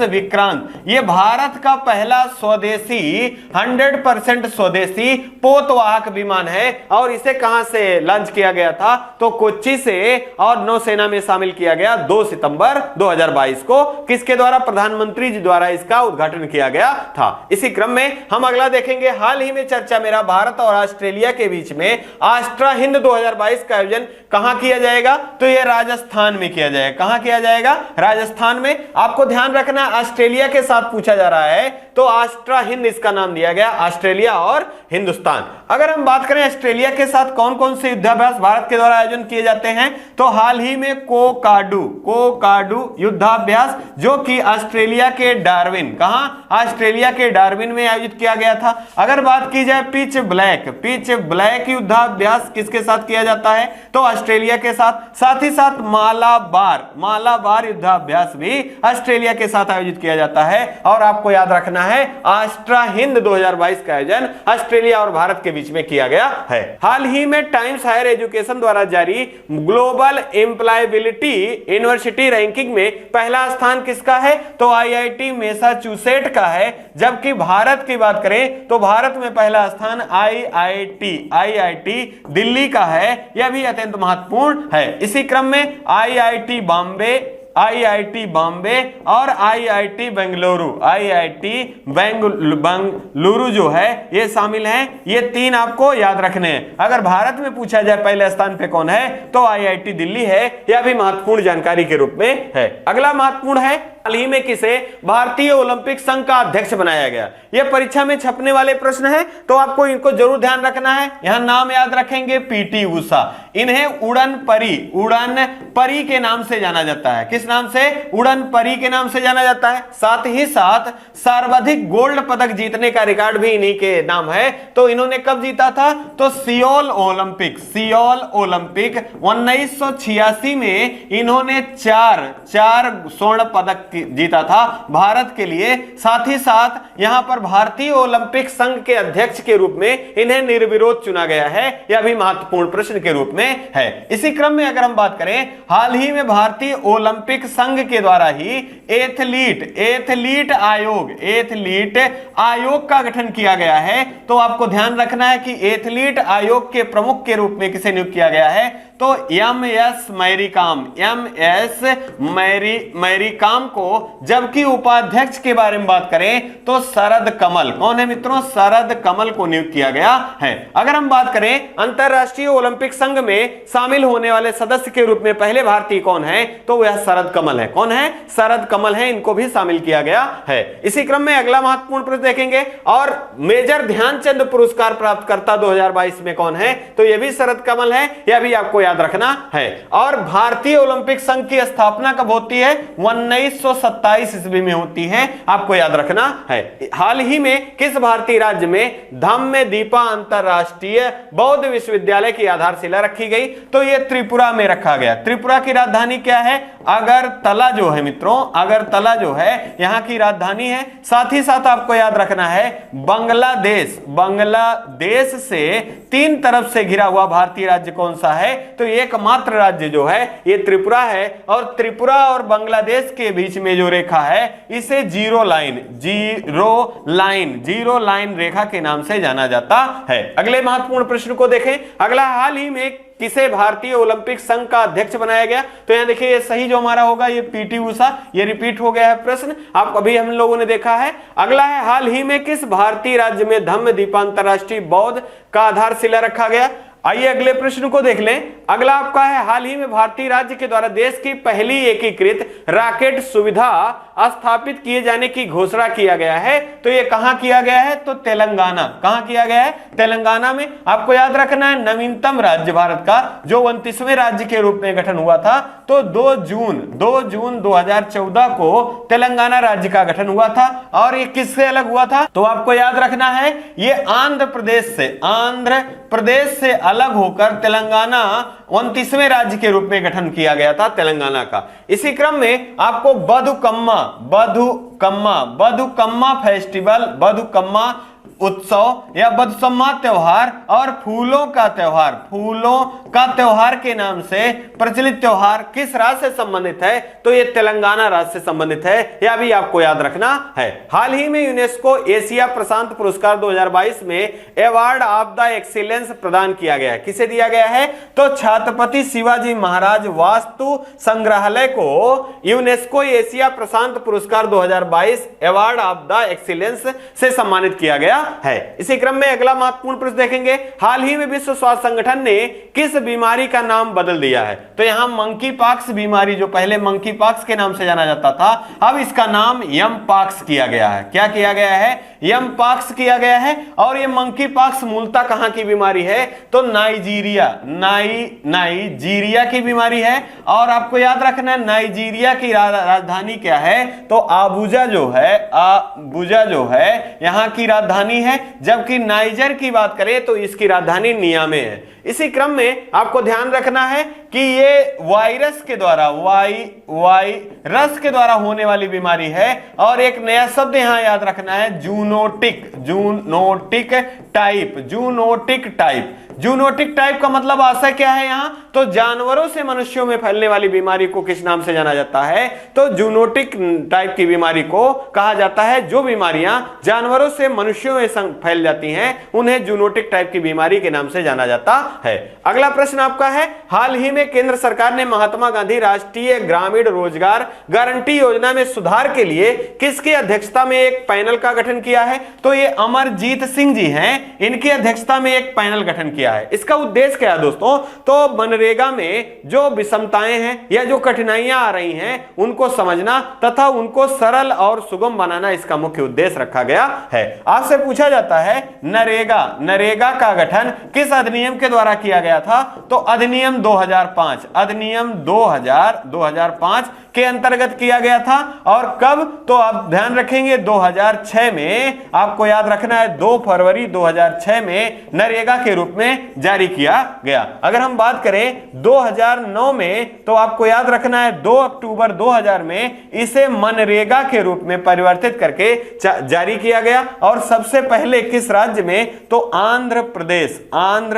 विक्रांत ये भारत का पहला स्वदेशी 100% स्वदेशी पोतवाहक विमान है और इसे कहां से लॉन्च किया गया था, तो कोच्चि से, और नौसेना में शामिल किया गया 2 सितंबर 2022 को। किसके द्वारा? प्रधानमंत्री जी द्वारा इसका उद्घाटन किया गया था। इसी क्रम में हम अगला देखेंगे। हाल ही में चर्चा में रहा भारत और ऑस्ट्रेलिया के बीच में आस्ट्रा हिंद 2022 का आयोजन कहां किया जाएगा, तो यह राजस्थान में किया जाएगा। कहां किया जाएगा? राजस्थान में। आपको ध्यान रखना ऑस्ट्रेलिया के साथ पूछा जा रहा है, तो आस्ट्रा हिंद इसका नाम दिया गया, ऑस्ट्रेलिया और हिंदुस्तान। अगर हम बात करें ऑस्ट्रेलिया के साथ कौन कौन से युद्धाभ्यास भारत के द्वारा आयोजन किए जाते हैं, तो हाल ही में कोकाडू युद्धाभ्यास जो कि ऑस्ट्रेलिया के डार्विन, कहां? ऑस्ट्रेलिया के डार्विन में आयोजित किया गया था। अगर बात की जाए पिच ब्लैक युद्धाभ्यास किसके साथ किया जाता है, तो ऑस्ट्रेलिया के साथ ही साथ मालाबार युद्धाभ्यास भी ऑस्ट्रेलिया के साथ आयोजित किया जाता है। और आपको याद रखना है आस्ट्रा हिंद 2022 का आयोजन ऑस्ट्रेलिया और भारत के बीच में किया गया है। हाल ही में टाइम्स हायर एजुकेशन द्वारा जारी ग्लोबल एम्प्लॉयबिलिटी यूनिवर्सिटी रैंकिंग में पहला स्थान किसका है, तो IIT मैसाचुसेट का है। जबकि भारत की बात करें तो भारत में पहला स्थान IIT दिल्ली का है, यह भी अत्यंत महत्वपूर्ण है। इसी क्रम में IIT बॉम्बे और IIT बेंगलुरु जो है ये शामिल हैं। ये 3 आपको याद रखने हैं। अगर भारत में पूछा जाए पहले स्थान पे कौन है, तो IIT दिल्ली है, यह भी महत्वपूर्ण जानकारी के रूप में है। अगला महत्वपूर्ण है हाल ही में किसे भारतीय ओलंपिक संघ का अध्यक्ष बनाया गया? यह परीक्षा में छपने वाले प्रश्न है, तो आपको इनको जरूर ध्यान रखना है। यहां नाम याद रखेंगे, पीटी उषा। इन्हें उड़न परी के नाम से जाना जाता है। किस नाम से? उड़न परी के नाम से जाना जाता है। साथ ही साथ सर्वाधिक गोल्ड पदक जीतने का रिकॉर्ड भी इन्हीं के नाम है। तो इन्होंने कब जीता था? तो सियोल ओलंपिक 1986 में इन्होंने चार स्वर्ण पदक जीता था भारत के लिए। साथ ही साथ यहां पर भारतीय ओलंपिक संघ के अध्यक्ष के रूप में इन्हें निर्विरोध चुना गया है। यह भी महत्वपूर्ण प्रश्न के रूप में है। इसी क्रम में अगर हम बात करें, हाल ही में भारतीय ओलंपिक संघ के द्वारा ही एथलीट आयोग का गठन किया गया है। तो आपको ध्यान रखना है कि एथलीट आयोग के प्रमुख के रूप में किसे नियुक्त किया गया है? तो एमएस मैरीकॉम को। जबकि उपाध्यक्ष के बारे में बात करें तो शरद कमल। कौन है मित्रों? शरद कमल को नियुक्त किया गया है। अगर हम बात करें अंतरराष्ट्रीय ओलंपिक संघ में शामिल होने वाले सदस्य के रूप में पहले भारतीय कौन है? तो वह शरद कमल है। कौन है? शरद कमल है। इनको भी शामिल किया गया है। इसी क्रम में अगला महत्वपूर्ण प्रश्न देखेंगे, और मेजर ध्यानचंद पुरस्कार प्राप्तकर्ता 2022 में कौन है? तो यह भी शरद कमल है। यह भी आपको याद रखना है। और भारतीय ओलंपिक संघ की स्थापना कब होती है? 1927 ईस्वी में होती है। आपको याद रखना है। हाल ही में किस भारतीय राज्य में धम्म दीपा अंतरराष्ट्रीय बौद्ध विश्वविद्यालय की आधारशिला रखी गई? तो यह त्रिपुरा में रखा गया। त्रिपुरा की राजधानी क्या है? अगरतला जो है मित्रों, अगरतला जो है यहां की राजधानी है। साथ ही साथ आपको याद रखना है, बांग्लादेश से तीन तरफ से घिरा हुआ भारतीय राज्य कौन सा है? तो एकमात्र राज्य जो है ये त्रिपुरा है। और त्रिपुरा और बांग्लादेश के बीच में जो रेखा है इसे जीरो लाइन रेखा के नाम से जाना जाता है। अगले महत्वपूर्ण प्रश्न को देखें। अगला, हाल ही में किसे भारतीय ओलंपिक संघ का अध्यक्ष बनाया गया? तो यहां देखिए, ये सही जो हमारा होगा ये पीटी उषा। ये रिपीट हो गया है प्रश्न, आप अभी हम लोगों ने देखा है। अगला है, हाल ही में किस भारतीय राज्य में धम्म दीपा अंतरराष्ट्रीय बौद्ध का आधारशिला रखा गया? आइए अगले प्रश्न को देख लें। अगला आपका है, हाल ही में भारतीय राज्य के द्वारा देश की पहली एकीकृत रॉकेट सुविधा स्थापित किए जाने की घोषणा किया गया है। तो ये कहां किया गया है? तो तेलंगाना। कहां किया गया है? तेलंगाना में। आपको याद रखना है, नवीनतम राज्य भारत का जो 29वें राज्य के रूप में गठन हुआ था, तो 2 जून 2014 को तेलंगाना राज्य का गठन हुआ था। और ये किससे अलग हुआ था? तो आपको याद रखना है, ये आंध्र प्रदेश से अलग होकर तेलंगाना 29वें राज्य के रूप में गठन किया गया था तेलंगाना का। इसी क्रम में आपको बथुकम्मा फेस्टिवल, बथुकम्मा उत्सव या बथुकम्मा त्योहार और फूलों का त्योहार के नाम से प्रचलित त्योहार किस राज्य से संबंधित है? तो ये तेलंगाना राज्य से संबंधित है। यह भी आपको याद रखना है। हाल ही में यूनेस्को एशिया प्रशांत पुरस्कार 2022 में अवार्ड ऑफ द एक्सीलेंस प्रदान किया गया है। किसे दिया गया है? तो छत्रपति शिवाजी महाराज वास्तु संग्रहालय को यूनेस्को एशिया प्रशांत पुरस्कार 2022 अवार्ड ऑफ द एक्सीलेंस से सम्मानित किया गया है। इसी क्रम में अगला महत्वपूर्ण प्रश्न देखेंगे। हाल ही में विश्व स्वास्थ्य संगठन ने किस बीमारी का नाम बदल दिया है? तो यहां मंकी पॉक्स बीमारी, जो पहले मंकी पॉक्स के नाम से जाना जाता था, अब इसका नाम यम पॉक्स किया गया है। क्या किया गया है? यम पॉक्स किया गया है। और ये मंकी पॉक्स मूलतः कहां की बीमारी है? तो नाइजीरिया की बीमारी है। और आपको याद रखना है, नाइजीरिया की राजधानी क्या है? तो आबुजा जो है यहां की राजधानी है। जबकि नाइजर की बात करें तो इसकी राजधानी नियामे है। इसी क्रम में आपको ध्यान रखना है कि ये वायरस के द्वारा होने वाली बीमारी है। और एक नया शब्द यहां याद रखना है, जूनोटिक टाइप का मतलब आशय क्या है यहां? तो जानवरों से मनुष्यों में फैलने वाली बीमारी को किस नाम से जाना जाता है? तो जूनोटिक टाइप की बीमारी को कहा जाता है। जो बीमारियां जानवरों से मनुष्यों में फैल जाती हैं उन्हें जूनोटिक टाइप की बीमारी के नाम से जाना जाता है। अगला प्रश्न आपका है, हाल ही में में केंद्र सरकार ने महात्मा गांधी राष्ट्रीय ग्रामीण रोजगार गारंटी योजना में सुधार के लिए किसकी अध्यक्षता में एक पैनल का गठन किया है? तो ये अमरजीत सिंह जी हैं, इनकी अध्यक्षता में एक पैनल गठन किया है। इसका उद्देश्य क्या है दोस्तों? तो मनरेगा में जो विषमताएं हैं या जो कठिनाइयां आ रही हैं उनको समझना तथा उनको सरल और सुगम बनाना इसका मुख्य उद्देश्य रखा गया है। आपसे पूछा जाता है नरेगा का गठन किस अधिनियम के द्वारा किया गया था? तो अधिनियम 2005 के अंतर्गत किया गया था। और कब? तो आप ध्यान रखेंगे 2006 में, आपको याद रखना है 2 फरवरी 2006 में नरेगा के रूप में जारी किया गया। अगर हम बात करें 2009 में, तो आपको याद रखना है 2 अक्टूबर 2000 में इसे मनरेगा के रूप में परिवर्तित करके जारी किया गया। और सबसे पहले किस राज्य में? तो आंध्र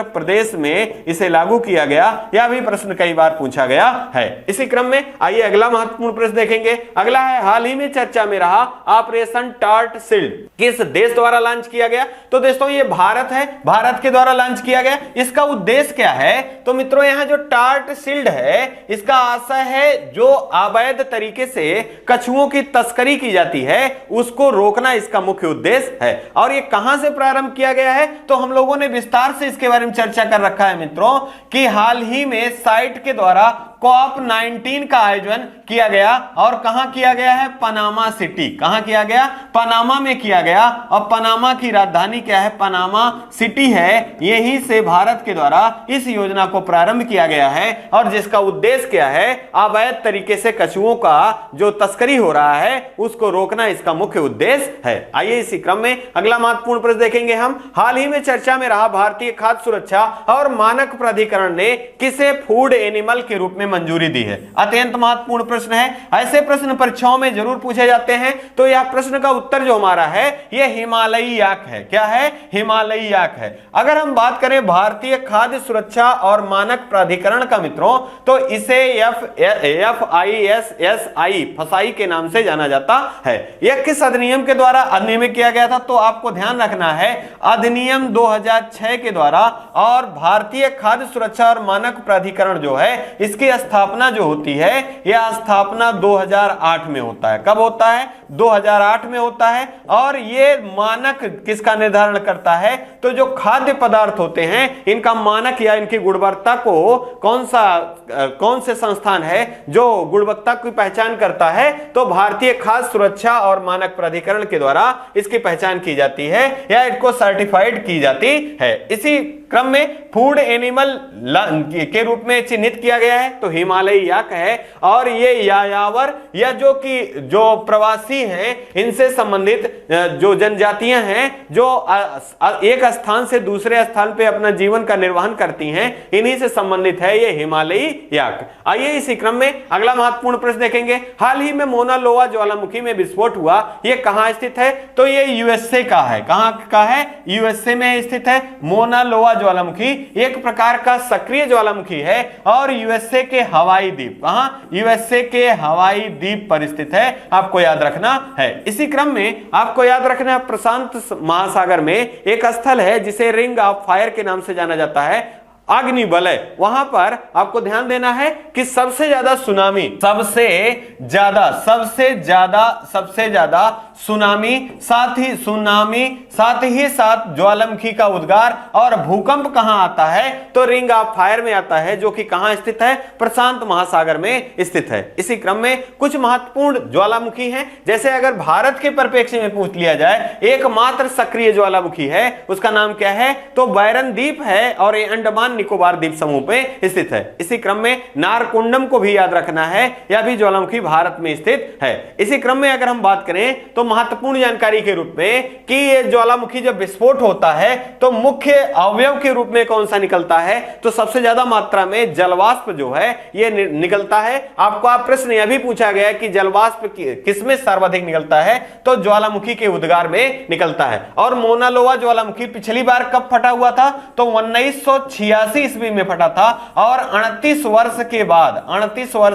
प्रदेश में इसे लागू किया गया। यह भी प्रश्न कई बार पूछा गया है। इसी क्रम में आइए अगला महत्वपूर्ण प्रश्न देखेंगे। अगला है, हाल ही में चर्चा में रहा ऑपरेशन टार्ट शील्ड किस देश द्वारा लॉन्च किया गया? तो दोस्तों ये भारत है, भारत के द्वारा लॉन्च किया गया। इसका उद्देश्य क्या है? तो मित्रों यहां जो टार्ट शील्ड है इसका आशय है जो अवैध तरीके से कछुओं की तस्करी की जाती है उसको रोकना इसका मुख्य उद्देश्य है। और ये कहां से प्रारंभ किया गया है? तो हम लोगों ने विस्तार से इसके बारे में चर्चा कर रखा है मित्रों कि हाल ही में साइट के द्वारा COP19 का आयोजन किया गया। और कहां किया गया है? Panama city. कहां किया गया? पनामा में किया गया। और पनामा की राजधानी क्या है? पनामा सिटी है। यहीं से भारत के द्वारा इस योजना को प्रारंभ किया गया है। और जिसका उद्देश्य क्या है? अवैध तरीके से कछुओं का जो तस्करी हो रहा है उसको रोकना इसका मुख्य उद्देश्य है। आइए इसी क्रम में अगला महत्वपूर्ण प्रश्न देखेंगे हम। हाल ही में चर्चा में रहा भारतीय खाद्य सुरक्षा और मानक प्राधिकरण ने किसे फूड एनिमल के रूप में मंजूरी दी है? अत्यंत महत्वपूर्ण प्रश्न है। ऐसे प्रश्न परीक्षाओं में जरूर पूछे जाते हैं। तो यह प्रश्न का उत्तर जो हमारा है यह हिमालयी याक है। क्या है? हिमालयी याक है। अगर हम बात करें भारतीय खाद्य सुरक्षा और मानक प्राधिकरण का मित्रों, तो इसे FISSI फसाई के नाम से जाना जाता है। यह किस अधिनियम के द्वारा अधिनियमित किया गया था? तो आपको ध्यान रखना है अधिनियम 2006 के द्वारा। और भारतीय खाद्य सुरक्षा और मानक प्राधिकरण जो है इसकी स्थापना जो होती है यह स्थापना 2008 में होता है। कब होता है? 2008 में होता है। और ये मानक किसका निर्धारण करता है? तो जो खाद्य पदार्थ होते हैं इनका मानक या इनकी गुणवत्ता को कौन से संस्थान है जो गुणवत्ता की पहचान करता है? तो भारतीय खाद्य सुरक्षा और मानक प्राधिकरण के द्वारा इसकी पहचान की जाती है या इसको सर्टिफाइड की जाती है। इसी क्रम में फूड एनिमल के रूप में चिन्हित किया गया है तो हिमालयी याक है। और ये यायावर या जो प्रवासी हैं इनसे संबंधित जो जनजातियां हैं जो एक स्थान से दूसरे स्थान पे अपना जीवन का निर्वहन करती हैं इन्हीं से संबंधित है ये हिमालयी याक। आइए इसी क्रम में अगला महत्वपूर्ण प्रश्न देखेंगे। हाल ही में मोना लोआ ज्वालामुखी में विस्फोट हुआ, ये कहां स्थित है? तो ये यूएसए का है। कहां का है? यूएसए में स्थित है। मोना लोआ ज्वालामुखी एक प्रकार का सक्रिय ज्वालामुखी है और यूएसए के हवाई द्वीप, कहां? यूएसए के हवाई द्वीप पर स्थित है, आपको याद रखना है। इसी क्रम में आपको याद रखना है प्रशांत महासागर में एक स्थल है जिसे रिंग ऑफ फायर के नाम से जाना जाता है, अग्निवलय। वहां पर आपको ध्यान देना है कि सबसे ज्यादा सुनामी, सबसे ज्यादा सुनामी, साथ ही साथ ज्वालामुखी का उद्गार और भूकंप कहां आता है? तो रिंग ऑफ फायर में आता है जो कि कहां स्थित है? प्रशांत महासागर में स्थित है। इसी क्रम में कुछ महत्वपूर्ण ज्वालामुखी हैं, जैसे अगर भारत के परिप्रेक्ष्य में पूछ लिया जाए एकमात्र सक्रिय ज्वालामुखी है उसका नाम क्या है? तो बैरन द्वीप है और ये अंडमान निकोबार द्वीप समूह पे स्थित है। इसी क्रम में नारकुंडम को भी याद रखना है, यह भी ज्वालामुखी भारत में स्थित है। इसी क्रम में अगर हम बात करें तो महत्वपूर्ण जानकारी के रूप में कि ये ज्वालामुखी जब विस्फोट होता है तो मुख्य अवयव के रूप में कौन सा निकलता है? तो सबसे ज्यादा मात्रा में जलवाष्प जो है ये निकलता है। आपको आप प्रश्न यह भी पूछा गया कि जलवाष्प किसमें सर्वाधिक निकलता है? तो ज्वालामुखी के उद्गार में निकलता है। और मोना लोआ ज्वालामुखी पिछली बार कब फटा हुआ था? तो 1986 ईस्वी में फटा था और 38 वर्ष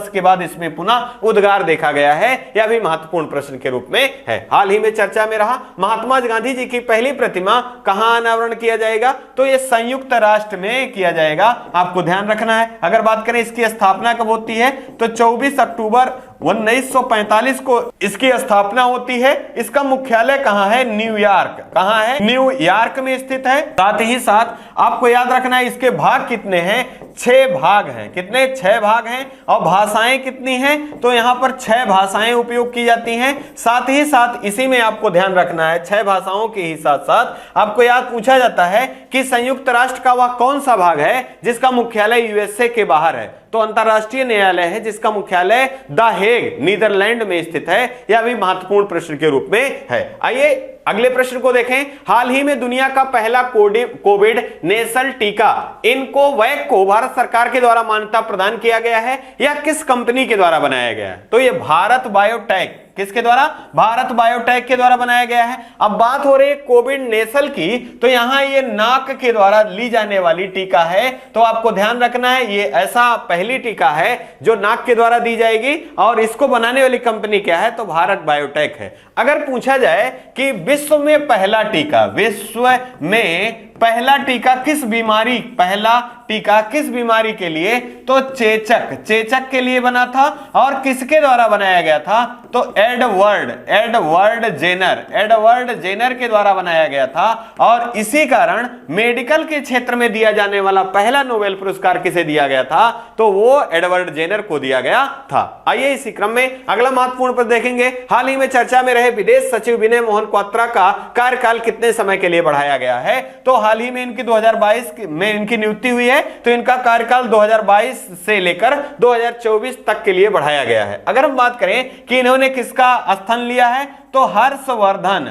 के बाद इसमें पुनः उद्गार देखा गया है। यह भी महत्वपूर्ण प्रश्न के रूप में है। हाल ही में चर्चा में रहा महात्मा गांधी जी की पहली प्रतिमा कहां अनावरण किया जाएगा, तो यह संयुक्त राष्ट्र में किया जाएगा, आपको ध्यान रखना है। अगर बात करें इसकी स्थापना कब होती है, तो 24 अक्टूबर 1945 को इसकी स्थापना होती है। इसका मुख्यालय कहां है, न्यूयॉर्क। कहां है, न्यूयॉर्क में स्थित है। साथ ही साथ आपको याद रखना है इसके भाग कितने हैं, 6 भाग हैं। कितने, 6 भाग हैं। और भाषाएं कितनी हैं, तो यहां पर 6 भाषाएं उपयोग की जाती हैं। साथ ही साथ इसी में आपको ध्यान रखना है 6 भाषाओं के ही साथ साथ आपको याद पूछा जाता है कि संयुक्त राष्ट्र का वह कौन सा भाग है जिसका मुख्यालय यूएसए के बाहर है, तो अंतरराष्ट्रीय न्यायालय है जिसका मुख्यालय द हेग नीदरलैंड में स्थित है। यह भी महत्वपूर्ण प्रश्न के रूप में है। आइए अगले प्रश्न को देखें। हाल ही में दुनिया का पहला कोविड नेशनल टीका इनकोवैक को भारत सरकार के द्वारा मान्यता प्रदान किया गया है। यह किस कंपनी के द्वारा बनाया गया है, तो यह भारत बायोटेक। किसके द्वारा, भारत बायोटेक के द्वारा बनाया गया है। अब बात हो रही है कोविड नेशनल की, तो यहां ये नाक के द्वारा ली जाने वाली टीका है, तो आपको ध्यान रखना है ये ऐसा पहली टीका है जो नाक के द्वारा दी जाएगी और इसको बनाने वाली कंपनी क्या है, तो भारत बायोटेक है। अगर पूछा जाए कि विश्व में पहला टीका, विश्व में पहला टीका किस बीमारी, पहला टीका किस बीमारी के लिए, तो चेचक के लिए बना था। और किसके द्वारा बनाया गया था, तो एडवर्ड जेनर के द्वारा बनाया गया था। और इसी कारण मेडिकल के क्षेत्र में दिया जाने वाला पहला नोबेल पुरस्कार किसे दिया गया था, तो वो एडवर्ड जेनर को दिया गया था। आइए इसी क्रम में अगला महत्वपूर्ण पर देखेंगे। हाल ही में चर्चा में रहे विदेश सचिव विनय मोहन क्वात्रा का कार्यकाल कितने समय के लिए बढ़ाया गया है, तो हाल ही में इनकी 2022 में इनकी नियुक्ति हुई है, तो इनका कार्यकाल 2022 से लेकर 2024 तक के लिए बढ़ाया गया है। अगर हम बात करें कि इन्होंने किसका स्थान लिया है, तो हर्षवर्धन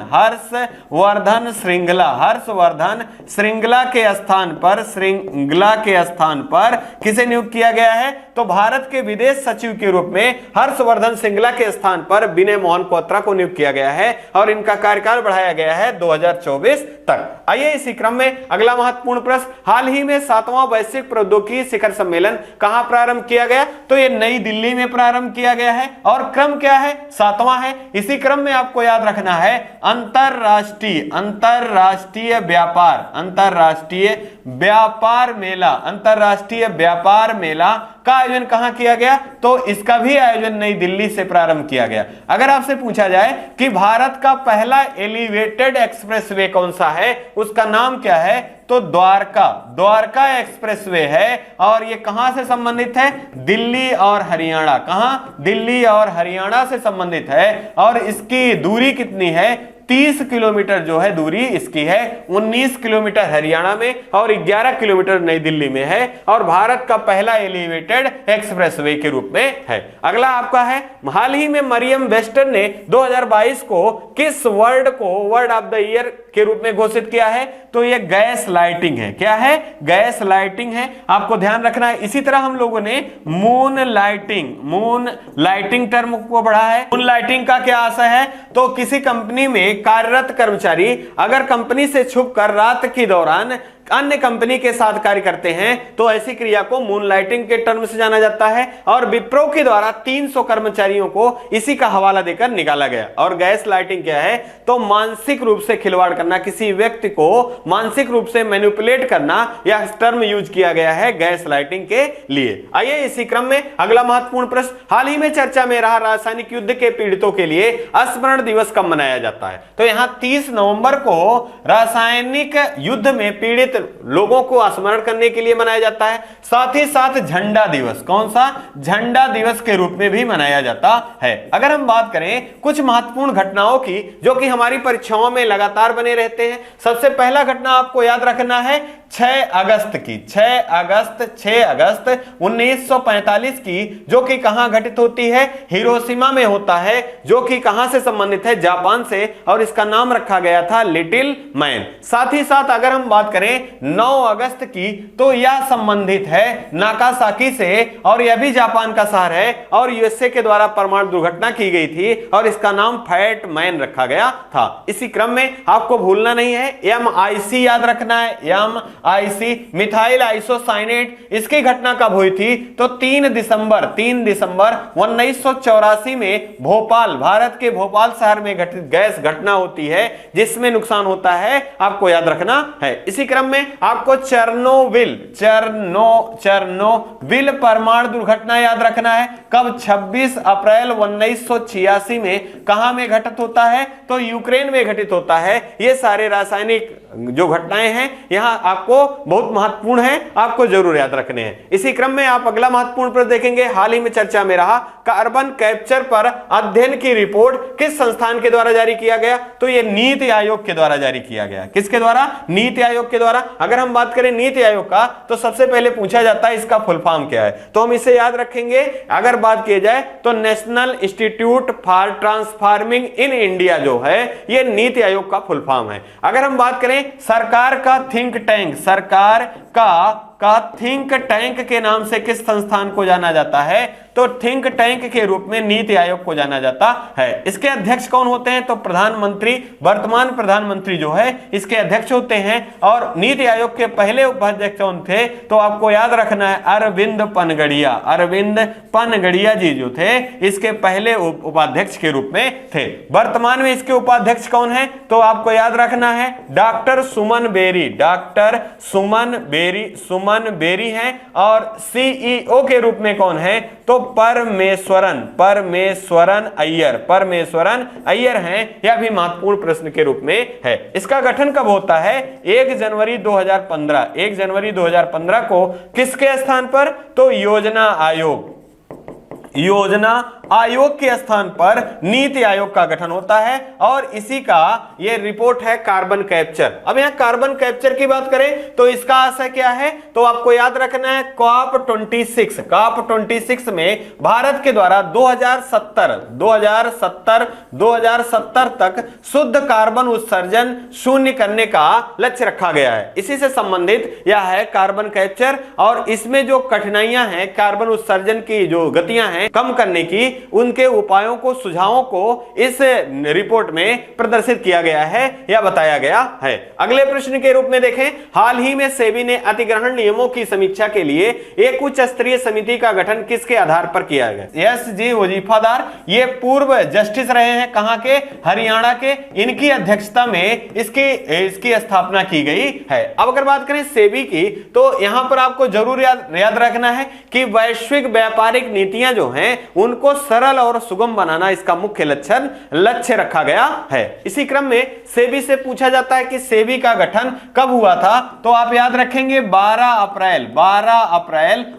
श्रृंगला के स्थान पर किसे नियुक्त किया गया है, तो भारत के विदेश सचिव के रूप में हर्षवर्धन श्रृंगला के स्थान पर विनय मोहन क्वात्रा को नियुक्त किया गया है और इनका कार्यकाल बढ़ाया गया है 2024 तक। आइए इसी क्रम में अगला महत्वपूर्ण प्रश्न। हाल ही में 7वां वैश्विक प्रौद्योगिकी शिखर सम्मेलन कहां प्रारंभ किया गया, तो यह नई दिल्ली में प्रारंभ किया गया है और क्रम क्या है, 7वां है। इसी क्रम में आपको याद रखना है अंतरराष्ट्रीय व्यापार मेला का आयोजन कहां किया गया, तो इसका भी आयोजन नई दिल्ली से प्रारंभ किया गया। अगर आपसे पूछा जाए कि भारत का पहला एलिवेटेड एक्सप्रेसवे कौन सा है, उसका नाम क्या है, तो द्वारका एक्सप्रेसवे है और ये कहां से संबंधित है, दिल्ली और हरियाणा। कहां, दिल्ली और हरियाणा से संबंधित है और इसकी दूरी कितनी है, 30 किलोमीटर जो है दूरी इसकी है। 19 किलोमीटर हरियाणा में और 11 किलोमीटर नई दिल्ली में है और भारत का पहला एलिवेटेड एक्सप्रेसवे के रूप में है। अगला आपका है, हाल ही में मरियम वेस्टर ने 2022 को किस वर्ड को वर्ड ऑफ द ईयर के रूप में घोषित किया है, तो ये गैस लाइटिंग है। क्या है, गैस लाइटिंग है, आपको ध्यान रखना है। इसी तरह हम लोगों ने मून लाइटिंग टर्म को पढ़ा है। मून लाइटिंग का क्या आशय है, तो किसी कंपनी में कार्यरत कर्मचारी अगर कंपनी से छुपकर रात के दौरान अन्य कंपनी के साथ कार्य करते हैं तो ऐसी क्रिया को मूनलाइटिंग के टर्म से जाना जाता है। और विप्रो के द्वारा 300 कर्मचारियों को इसी का हवाला देकर निकाला गया। और गैस लाइटिंग क्या है, तो मानसिक रूप से खिलवाड़ करना, किसी व्यक्ति को मानसिक रूप से मैनिपुलेट करना, यह टर्म यूज किया गया है गैस लाइटिंग के लिए। आइए इसी क्रम में अगला महत्वपूर्ण प्रश्न, हाल ही में चर्चा में रहा रासायनिक युद्ध के पीड़ितों के लिए स्मरण दिवस कब मनाया जाता है, तो यहां 30 नवंबर को रासायनिक युद्ध में पीड़ित लोगों को स्मरण करने के लिए मनाया जाता है। साथ ही साथ झंडा दिवस, कौन सा, झंडा दिवस के रूप में भी मनाया जाता है। अगर हम बात करें कुछ महत्वपूर्ण घटनाओं की जो कि हमारी परीक्षाओं में लगातार बने रहते हैं, सबसे पहला घटना आपको याद रखना है 6 अगस्त 1945 की, जो कि कहां घटित होती है, हिरोशिमा में होता है, जो कि कहां से संबंधित है, जापान से, और इसका नाम रखा गया था लिटिल मैन। साथ ही साथ अगर हम बात करें 9 अगस्त की, तो यह संबंधित है नागासाकी से और यह भी जापान का शहर है और यूएसए के द्वारा परमाणु दुर्घटना की गई थी और इसका नाम फैट मैन रखा गया था। इसी क्रम में आपको भूलना नहीं है MIC याद रखना है, MIC मिथाइल आइसोसाइनेट। इसकी घटना कब हुई थी? तो 3 दिसंबर 1984 में भोपाल, भारत के भोपाल शहर में घटित गैस घटना होती है जिसमें नुकसान होता है, आपको याद रखना है। इसी क्रम में आपको चेरनोबिल परमाणु दुर्घटना याद रखना है। कब? 26 अप्रैल 1986 में। कहां में घटित होता है? तो यूक्रेन में घटित होता है। ये सारे रासायनिक जो घटनाएं हैं यहां आपको बहुत महत्वपूर्ण है, आपको जरूर याद रखने हैं। इसी क्रम में आप अगला महत्वपूर्ण प्रश्न देखेंगे, हाल ही में चर्चा में रहा कार्बन कैप्चर पर अध्ययन की रिपोर्ट किस संस्थान के द्वारा जारी किया गया? तो यह नीति आयोग के द्वारा जारी किया गया। किसके द्वारा? नीति आयोग के द्वारा। अगर हम बात करें नीति आयोग का तो सबसे पहले पूछा जाता है इसका फुल फॉर्म क्या है, तो हम इसे याद रखेंगे। अगर बात की जाए तो national institute for transforming in India जो है यह नीति आयोग का फुल फॉर्म है। अगर हम बात करें सरकार का थिंक टैंक, सरकार का थिंक टैंक के नाम से किस संस्थान को जाना जाता है? तो थिंक टैंक के रूप में नीति आयोग को जाना जाता है। इसके अध्यक्ष कौन होते हैं? तो प्रधानमंत्री, वर्तमान प्रधानमंत्री जो है इसके अध्यक्ष होते हैं। और नीति आयोग के पहले उपाध्यक्ष कौन थे? तो आपको याद रखना है अरविंद पनगड़िया। अरविंद पनगड़िया जी जो थे इसके पहले उपाध्यक्ष के रूप में थे। वर्तमान में इसके उपाध्यक्ष कौन है? तो आपको याद रखना है डॉक्टर सुमन बेरी। डॉक्टर सुमन बेरी हैं। और CEO के रूप में कौन है? तो परमेश्वरन अय्यर हैं। यह भी महत्वपूर्ण प्रश्न के रूप में है। इसका गठन कब होता है? 1 जनवरी 2015 को। किसके स्थान पर? तो योजना आयोग के स्थान पर नीति आयोग का गठन होता है और इसी का यह रिपोर्ट है कार्बन कैप्चर। अब यहां कार्बन कैप्चर की बात करें तो इसका आशय क्या है? तो आपको याद रखना है COP 26 में भारत के द्वारा 2070 तक शुद्ध कार्बन उत्सर्जन शून्य करने का लक्ष्य रखा गया है। इसी से संबंधित यह है कार्बन कैप्चर और इसमें जो कठिनाइयां हैं कार्बन उत्सर्जन की जो गतियां हैं कम करने की, उनके उपायों को, सुझावों को इस रिपोर्ट में प्रदर्शित किया गया है या बताया गया है। अगले प्रश्न के रूप में देखें, हाल ही में सेबी ने अधिग्रहण नियमों की समीक्षा के लिए एक उच्च स्तरीय समिति का गठन किसके आधार पर किया गया? SG वजीफादार, ये पूर्व जस्टिस रहे हैं, कहां के? हरियाणा के। इनकी अध्यक्षता में इसकी स्थापना की गई है। अब अगर बात करें सेबी की तो यहां पर आपको जरूर याद रखना है कि वैश्विक व्यापारिक नीतियां जो हैं उनको सरल और सुगम बनाना इसका मुख्य लक्ष्य रखा गया है। इसी क्रम में सेबी से पूछा जाता है कि सेबी का गठन कब हुआ था? तो आप याद रखेंगे 12 अप्रैल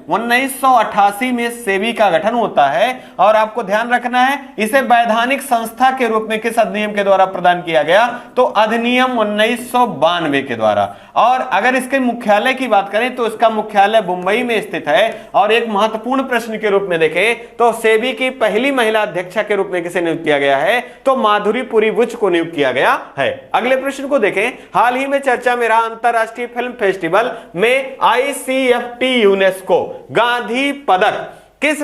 1988 में सेबी का गठन होता है। और आपको ध्यान रखना है इसे वैधानिक संस्था के रूप में किस अधिनियम के द्वारा प्रदान किया गया? तो अधिनियम 1992 के द्वारा। और अगर इसके मुख्यालय की बात करें तो इसका मुख्यालय मुंबई में स्थित है। और एक महत्वपूर्ण प्रश्न के रूप में देखें तो सेबी की पहली महिला अध्यक्षा के रूप में किसे नियुक्त किया गया है? तो माधुरी पुरी बुच को नियुक्त किया गया है। अगले प्रश्न को देखें, हाल ही में चर्चा में रहा अंतरराष्ट्रीय फिल्म फेस्टिवल में ICFT यूनेस्को गांधी पदक किस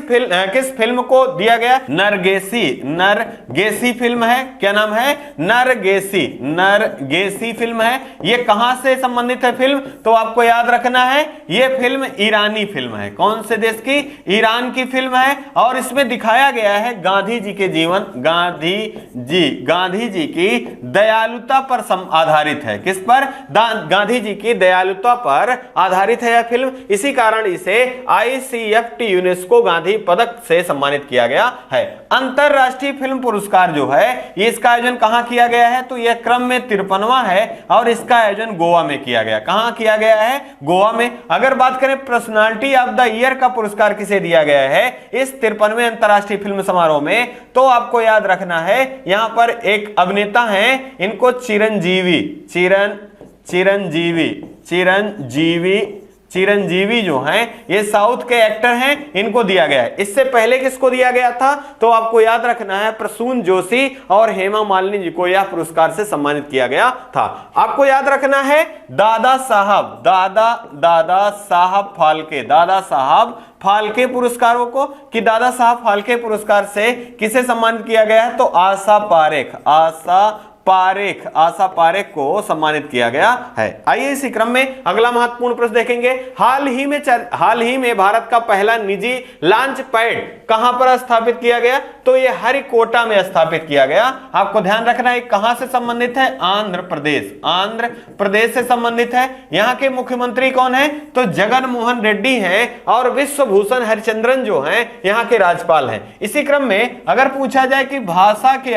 फिल्म को दिया गया? नरगेसी फिल्म है। क्या नाम है? नरगेसी फिल्म है। ये कहां से संबंधित है फिल्म? तो आपको याद रखना है ये फिल्म ईरानी फिल्म है। कौन से देश की? ईरान की फिल्म है। और इसमें दिखाया गया है गांधी जी के जीवन, गांधी जी की दयालुता पर आधारित है। किस पर? गांधी जी की दयालुता पर आधारित है यह फिल्म। इसी कारण इसे ICFT यूनेस्को गांधी पदक से सम्मानित किया गया है। अंतरराष्ट्रीय फिल्म पुरस्कार जो है इसका आयोजन कहां किया गया है? तो यह क्रम में 53वां है और इसका आयोजन गोवा में किया गया। कहां किया गया है? गोवा में। अगर बात करें पर्सनालिटी ऑफ द ईयर का पुरस्कार किसे दिया गया है इस 53वें अंतरराष्ट्रीय फिल्म समारोह में? तो आपको याद रखना है यहां पर एक अभिनेता हैं, इनको चिरंजीवी चिरंजीवी जो हैं ये साउथ के एक्टर हैं, इनको दिया गया है। इससे पहले किसको दिया गया था? तो आपको याद रखना है प्रसून जोशी और हेमा मालिनी जी को यह पुरस्कार से सम्मानित किया गया था। आपको याद रखना है दादा साहब फाल्के पुरस्कारों को, कि दादा साहब फाल्के पुरस्कार से किसे सम्मानित किया गया है? तो आशा पारेख को सम्मानित किया गया है। आइए इसी क्रम में अगला महत्वपूर्ण प्रश्न देखेंगे। हाल ही में भारत का पहला निजी लॉन्च पैड कहां पर स्थापित किया गया? तो यह हरिकोटा में स्थापित किया गया। आपको ध्यान रखना है कहां से संबंधित है? आंध्र प्रदेश से संबंधित है। यहां के मुख्यमंत्री कौन है? तो जगन मोहन रेड्डी हैं और विश्वभूषण हरिचंद्रन जो हैं यहां के राज्यपाल हैं। इसी क्रम में अगर पूछा जाए कि भाषा के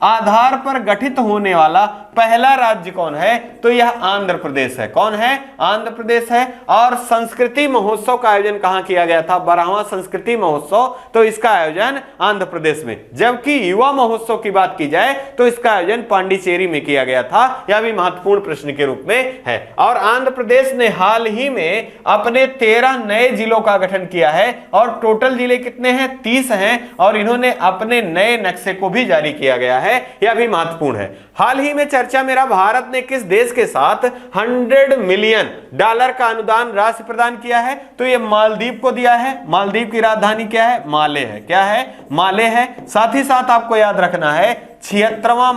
आधार पर गठित होने वाला पहला राज्य कौन है? तो यह आंध्र प्रदेश है। कौन है? आंध्र प्रदेश है। और संस्कृति महोत्सव का आयोजन कहां किया गया था? 12वां संस्कृति महोत्सव, तो इसका आयोजन आंध्र प्रदेश में। जबकि युवा महोत्सव की बात की जाए तो इसका आयोजन पांडिचेरी में किया गया था। यह भी महत्वपूर्ण प्रश्न के रूप में है। और आंध्र प्रदेश ने हाल ही में अपने 13 नए जिलों का गठन किया है और टोटल जिले कितने हैं? 30 हैं। और इन्होंने अपने नए नक्शे को भी जारी किया गया है। यह भी महत्वपूर्ण है। हाल ही में चर्चा में रहा भारत ने किस देश के साथ $100 मिलियन का अनुदान राशि प्रदान किया है? तो यह मालदीव को दिया है। मालदीव की राजधानी क्या है? माले है। क्या है? माले है। साथ ही साथ आपको याद रखना है 76वां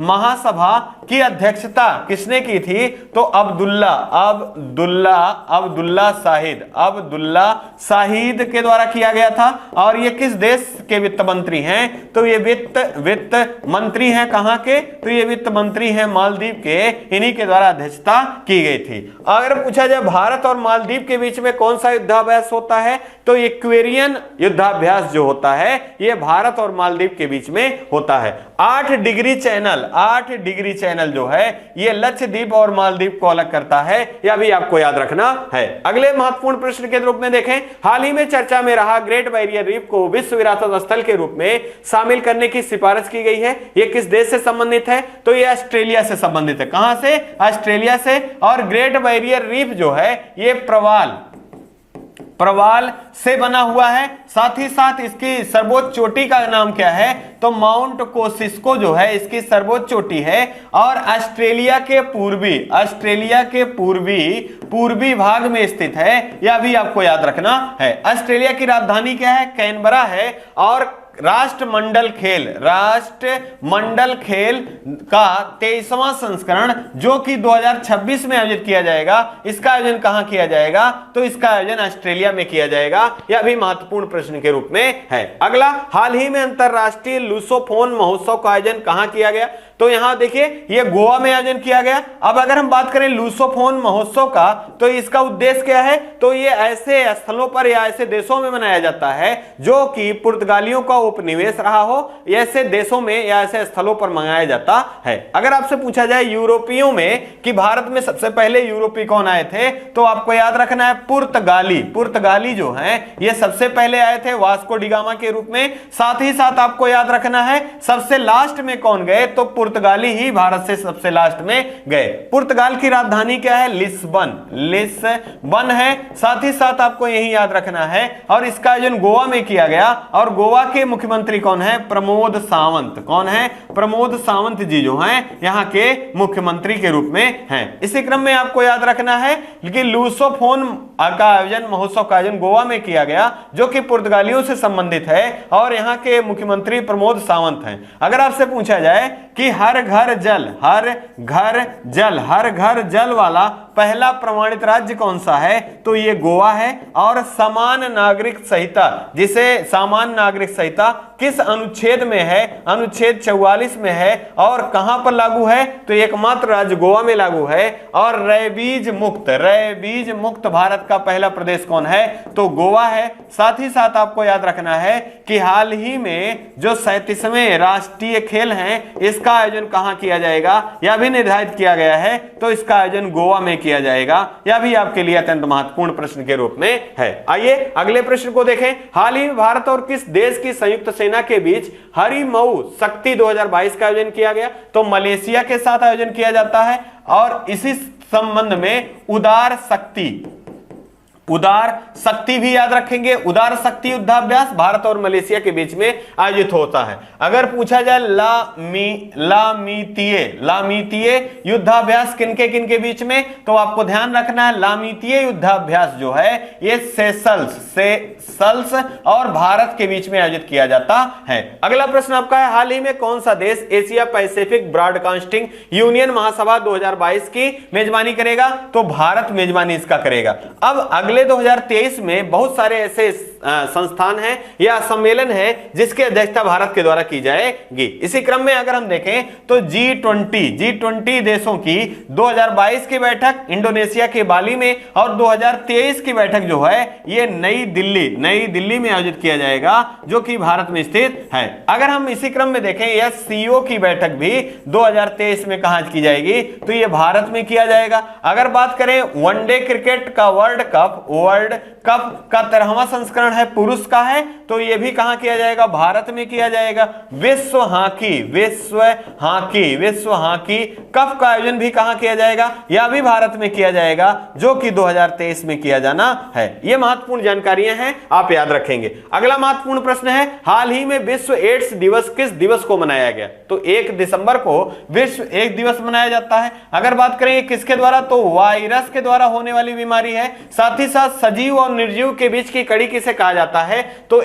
महासभा की अध्यक्षता किसने की थी? तो अब्दुल्ला शाहिद के द्वारा किया गया था। और ये किस देश के वित्त मंत्री हैं? तो ये वित्त मंत्री हैं। कहां के? तो ये वित्त मंत्री हैं मालदीव के। इन्हीं के द्वारा अध्यक्षता की गई थी। अगर पूछा जाए भारत और मालदीव के बीच में कौन सा युद्धाभ्यास होता है? तो इक्वेरियन युद्धाभ्यास जो होता है ये भारत और मालदीव के बीच में होता है। 8 डिग्री चैनल जो है ये लक्षद्वीप और मालदीव को अलग करता है। यह भी आपको याद रखना है। अगले महत्वपूर्ण प्रश्न के रूप में देखें, हाल ही में चर्चा में रहा ग्रेट बैरियर रीफ को विश्व विरासत स्थल के रूप में शामिल करने की सिफारिश की गई है। यह किस देश से संबंधित है? तो यह ऑस्ट्रेलिया से संबंधित है। कहां से? ऑस्ट्रेलिया से। और ग्रेट बैरियर रीफ जो है ये प्रवाल से बना हुआ है। साथ ही साथ इसकी सर्वोच्च चोटी का नाम क्या है? तो माउंट कोसिस्को जो है इसकी सर्वोच्च चोटी है। और ऑस्ट्रेलिया के पूर्वी भाग में स्थित है। यह भी आपको याद रखना है। ऑस्ट्रेलिया की राजधानी क्या है? कैनबरा है। और राष्ट्रमंडल खेल का 23वां संस्करण जो कि 2026 में आयोजित किया जाएगा, इसका आयोजन कहां किया जाएगा? तो इसका आयोजन ऑस्ट्रेलिया में किया जाएगा। यह भी महत्वपूर्ण प्रश्न के रूप में है। अगला, हाल ही में अंतरराष्ट्रीय लूसोफोन महोत्सव का आयोजन कहां किया गया? तो यहां देखिए ये गोवा में आयोजन किया गया। अब अगर हम बात करें लूसोफोन महोत्सव का तो इसका उद्देश्य क्या है? तो ये ऐसे स्थलों पर या ऐसे देशों में मनाया जाता है जो कि पुर्तगालियों का उपनिवेश रहा हो, ऐसे देशों में या ऐसे स्थलों पर मनाया जाता है। अगर आपसे पूछा जाए यूरोपियों में कि भारत में सबसे पहले यूरोपी कौन आए थे, तो आपको याद रखना है पुर्तगाली जो हैं ये सबसे पहले आए थे वास्को डिगामा के रूप में। साथ ही साथ आपको याद रखना है सबसे लास्ट में कौन गए? तो पुर्तगाली ही भारत से सबसे लास्ट में गए। पुर्तगाल की राजधानी क्या है? लिस्बन है। साथ ही साथ आपको यही याद रखना है। और इसका आयोजन गोवा में किया गया। और गोवा के मुख्यमंत्री कौन है? प्रमोद सावंत। कौन है? प्रमोद सावंत जी जो हैं यहां के मुख्यमंत्री के रूप में हैं। इसी क्रम में आपको याद रखना है कि लूसोफोन का आयोजन, महोत्सव का आयोजन गोवा में किया गया जो कि पुर्तगालियों से संबंधित है। और यहां के मुख्यमंत्री प्रमोद सावंत हैं। अगर आपसे पूछा जाए कि हर घर जल वाला पहला प्रमाणित राज्य कौन सा है? तो ये गोवा है। और समान नागरिक संहिता, जिसे सामान्य नागरिक संहिता किस अनुच्छेद में है? अनुच्छेद 44 में है। और कहां पर लागू है? तो एकमात्र राज्य गोवा में लागू है। और रेबीज मुक्त भारत का पहला प्रदेश कौन है? तो गोवा है। साथ ही साथ आपको याद रखना है कि हाल ही में जो 37वें राष्ट्रीय खेल हैं इसका आयोजन कहां किया जाएगा? यह भी निर्धारित किया गया है। तो इसका आयोजन गोवा में किया जाएगा? यह भी आपके लिए अत्यंत महत्वपूर्ण प्रश्न के रूप में है। आइए अगले प्रश्न को देखें। हाल ही में भारत और किस देश की संयुक्त सेना के बीच हरिमऊ शक्ति 2022 का आयोजन किया गया? तो मलेशिया के साथ आयोजन किया जाता है और इसी संबंध में उदार शक्ति भी याद रखेंगे। उदार शक्ति युद्धाभ्यास भारत और मलेशिया के बीच में आयोजित होता है। अगर पूछा जाए लामीतीय युद्धाभ्यास किनके किनके बीच में, तो आपको ध्यान रखना है लामीतीय युद्धाभ्यास जो है ये सेशल्स और भारत के बीच में आयोजित किया जाता है। अगला प्रश्न आपका है, हाल ही में कौन सा देश एशिया पैसिफिक ब्रॉडकास्टिंग यूनियन महासभा 2022 की मेजबानी करेगा? तो भारत मेजबानी इसका करेगा। अब अगले 2023 में बहुत सारे ऐसे संस्थान हैं या सम्मेलन है जिसकी अध्यक्षता भारत के द्वारा की जाएगी। इसी क्रम में अगर हम देखें तो G20 देशों की 2022 की बैठक इंडोनेशिया के बाली में और 2023 की बैठक जो है ये नई दिल्ली में आयोजित किया जाएगा जो कि भारत में स्थित है। अगर हम इसी क्रम में देखें SCO की बैठक भी 2023 में कहां की जाएगी? तो ये भारत में किया जाएगा। अगर बात करें वनडे क्रिकेट का वर्ल्ड कप का 13वां संस्करण है, पुरुष का है, तो यह भी कहां किया जाएगा? भारत में किया जाएगा। विश्व हॉकी कप का आयोजन भी कहां किया जाएगा? यह भी भारत में किया जाएगा जो कि 2023 में किया जाना है। यह महत्वपूर्ण जानकारियां हैं, आप याद रखेंगे। अगला महत्वपूर्ण प्रश्न है, हाल ही में विश्व एड्स दिवस किस दिवस को मनाया गया? तो 1 दिसंबर को विश्व एड्स दिवस मनाया जाता है। अगर बात करें किसके द्वारा, तो वायरस के द्वारा होने वाली बीमारी है। साथ ही साथ सजीव और निर्जीव के बीच की कड़ी किसे कहा जाता है? तो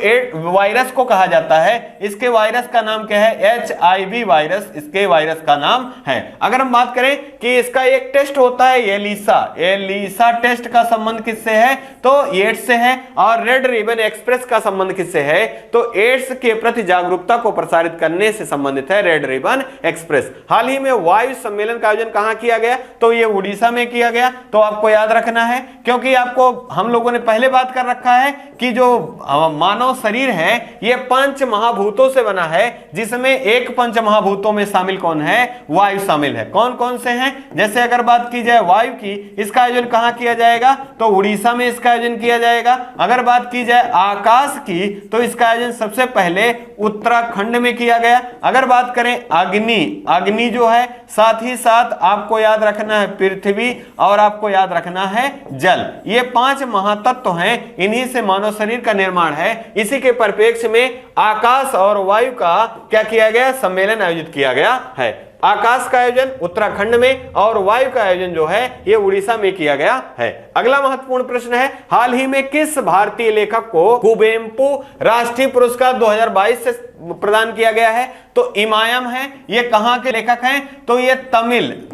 वायरस को कहा जाता है। इसके वायरस का नाम क्या है? HIV वायरस इसके वायरस का नाम है। अगर हम बात करें कि इसका एक टेस्ट होता है एलिसा टेस्ट का संबंध किससे है? तो एड्स से है। और रेड रिबन एक्सप्रेस का संबंध किससे है? तो एड्स के प्रति जागरूकता को प्रसारित करने से संबंधित है रेड रिबन एक्सप्रेस। हाल ही में वायु सम्मेलन का आयोजन कहां किया गया? तो ये उड़ीसा में किया गया। तो आपको याद रखना है क्योंकि आपको हम लोगों ने पहले बात कर रखा है कि जो मानव शरीर है ये 5 महाभूतों से बना है, जिसमें एक 5 महाभूतों में शामिल कौन है? वायु शामिल है। कौन कौन से हैं? जैसे अगर बात की जाए वायु की, इसका आयोजन कहां किया जाएगा? तो उड़ीसा में इसका आयोजन किया जाएगा। अगर बात की जाए आकाश की, तो इसका आयोजन सबसे पहले उत्तराखंड में किया गया। अगर बात करें अग्नि जो है, साथ ही साथ आपको याद रखना है पृथ्वी और आपको याद रखना है जल। ये 5 महातत्व हैं, इन्हीं से मानव शरीर का निर्माण है। इसी के परिप्रेक्ष्य में आकाश और वायु का क्या किया गया? सम्मेलन आयोजित किया गया है। आकाश का आयोजन उत्तराखंड में और वायु का आयोजन जो है ये उड़ीसा में किया गया है। अगला महत्वपूर्ण प्रश्न है, हाल ही में किस भारतीय लेखक को कुवेम्पु राष्ट्रीय पुरस्कार 2022 से प्रदान किया गया है? तो इमायम है। ये कहां के लेखक हैं? तो ये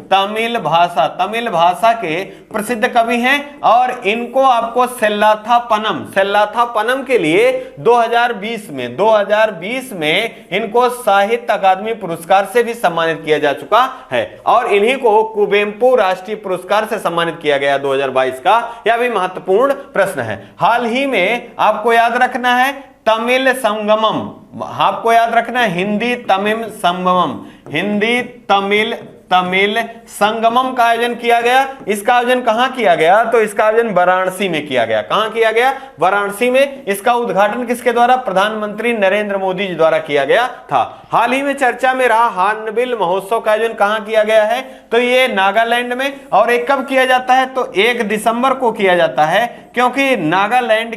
तमिल भाषा के प्रसिद्ध कवि हैं और इनको आपको सेल्लाथापनम के लिए 2020 में इनको साहित्य अकादमी पुरस्कार से भी सम्मानित किया जा चुका है और इन्हीं को कुवेम्पु राष्ट्रीय पुरस्कार से सम्मानित किया गया 2022 का। यह भी महत्वपूर्ण प्रश्न है। हाल ही में आपको याद रखना है तमिल संगमम, आपको याद रखना है हिंदी तमिल संगमम का आयोजन किया गया। इसका आयोजन कहां किया गया? तो इसका आयोजन वाराणसी में किया गया। कहां किया गया? वाराणसी में। इसका उद्घाटन किसके द्वारा? प्रधानमंत्री नरेंद्र मोदी जी द्वारा किया गया था। हाल ही में चर्चा में रहा हॉर्नबिल महोत्सव का आयोजन कहां किया गया है? तो ये नागालैंड में। और एक कब किया जाता है? तो 1 दिसंबर को किया जाता है, क्योंकि नागालैंड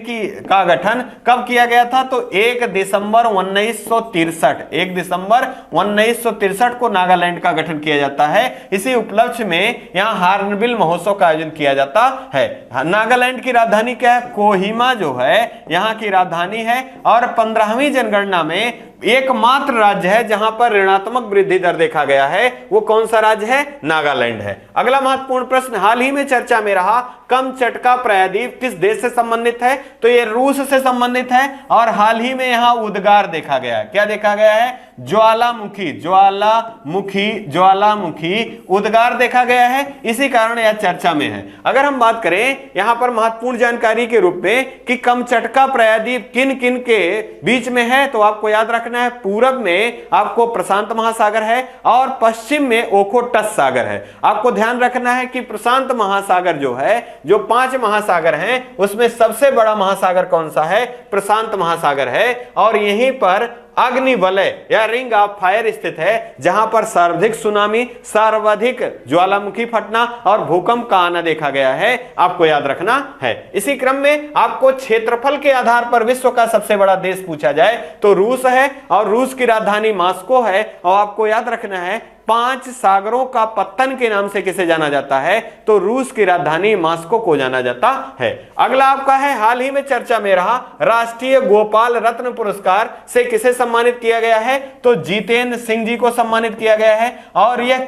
का गठन कब किया गया था? तो 1 दिसंबर 1963 को नागालैंड का गठन किया जाता है। इसी उपलक्ष्य में यहां हॉर्नबिल महोत्सव का आयोजन किया जाता है। नागालैंड की राजधानी क्या है? कोहिमा जो है यहां की राजधानी है और 15वीं जनगणना में एकमात्र राज्य है जहां पर ऋणात्मक वृद्धि दर देखा गया है। वो कौन सा राज्य है? नागालैंड है। अगला महत्वपूर्ण प्रश्न, हाल ही में चर्चा में रहा कमचटका प्रायद्वीप किस देश से संबंधित है? तो ये रूस से संबंधित है और हाल ही में यहां उद्गार देखा गया है। क्या देखा गया है? ज्वालामुखी, ज्वालामुखी, ज्वालामुखी उद्गार देखा गया है, इसी कारण यह चर्चा में है। अगर हम बात करें यहां पर महत्वपूर्ण जानकारी के रूप में कि कमचटका प्रायद्वीप किन किन के बीच में है, तो आपको याद रखना है पूरब में आपको प्रशांत महासागर है और पश्चिम में ओखोटस सागर है। आपको ध्यान रखना है कि प्रशांत महासागर जो है, जो 5 महासागर हैं उसमें सबसे बड़ा महासागर कौन सा है? प्रशांत महासागर है। और यहीं पर अग्निवलय या रिंग ऑफ फायर स्थित है, जहां पर सर्वाधिक सुनामी, सर्वाधिक ज्वालामुखी फटना और भूकंप का आना देखा गया है, आपको याद रखना है। इसी क्रम में आपको क्षेत्रफल के आधार पर विश्व का सबसे बड़ा देश पूछा जाए तो रूस है, और रूस की राजधानी मॉस्को है। और आपको याद रखना है 5 सागरों का पत्तन के नाम से किसे जाना जाता है? तो रूस की राजधानी मॉस्को को जाना जाता है। अगला आपका है, हाल ही में चर्चा में रहा राष्ट्रीय गोपाल रत्न पुरस्कार से किसे सम्मानित किया गया है? तो जितेंद्र सिंह जी को सम्मानित किया गया है। और यह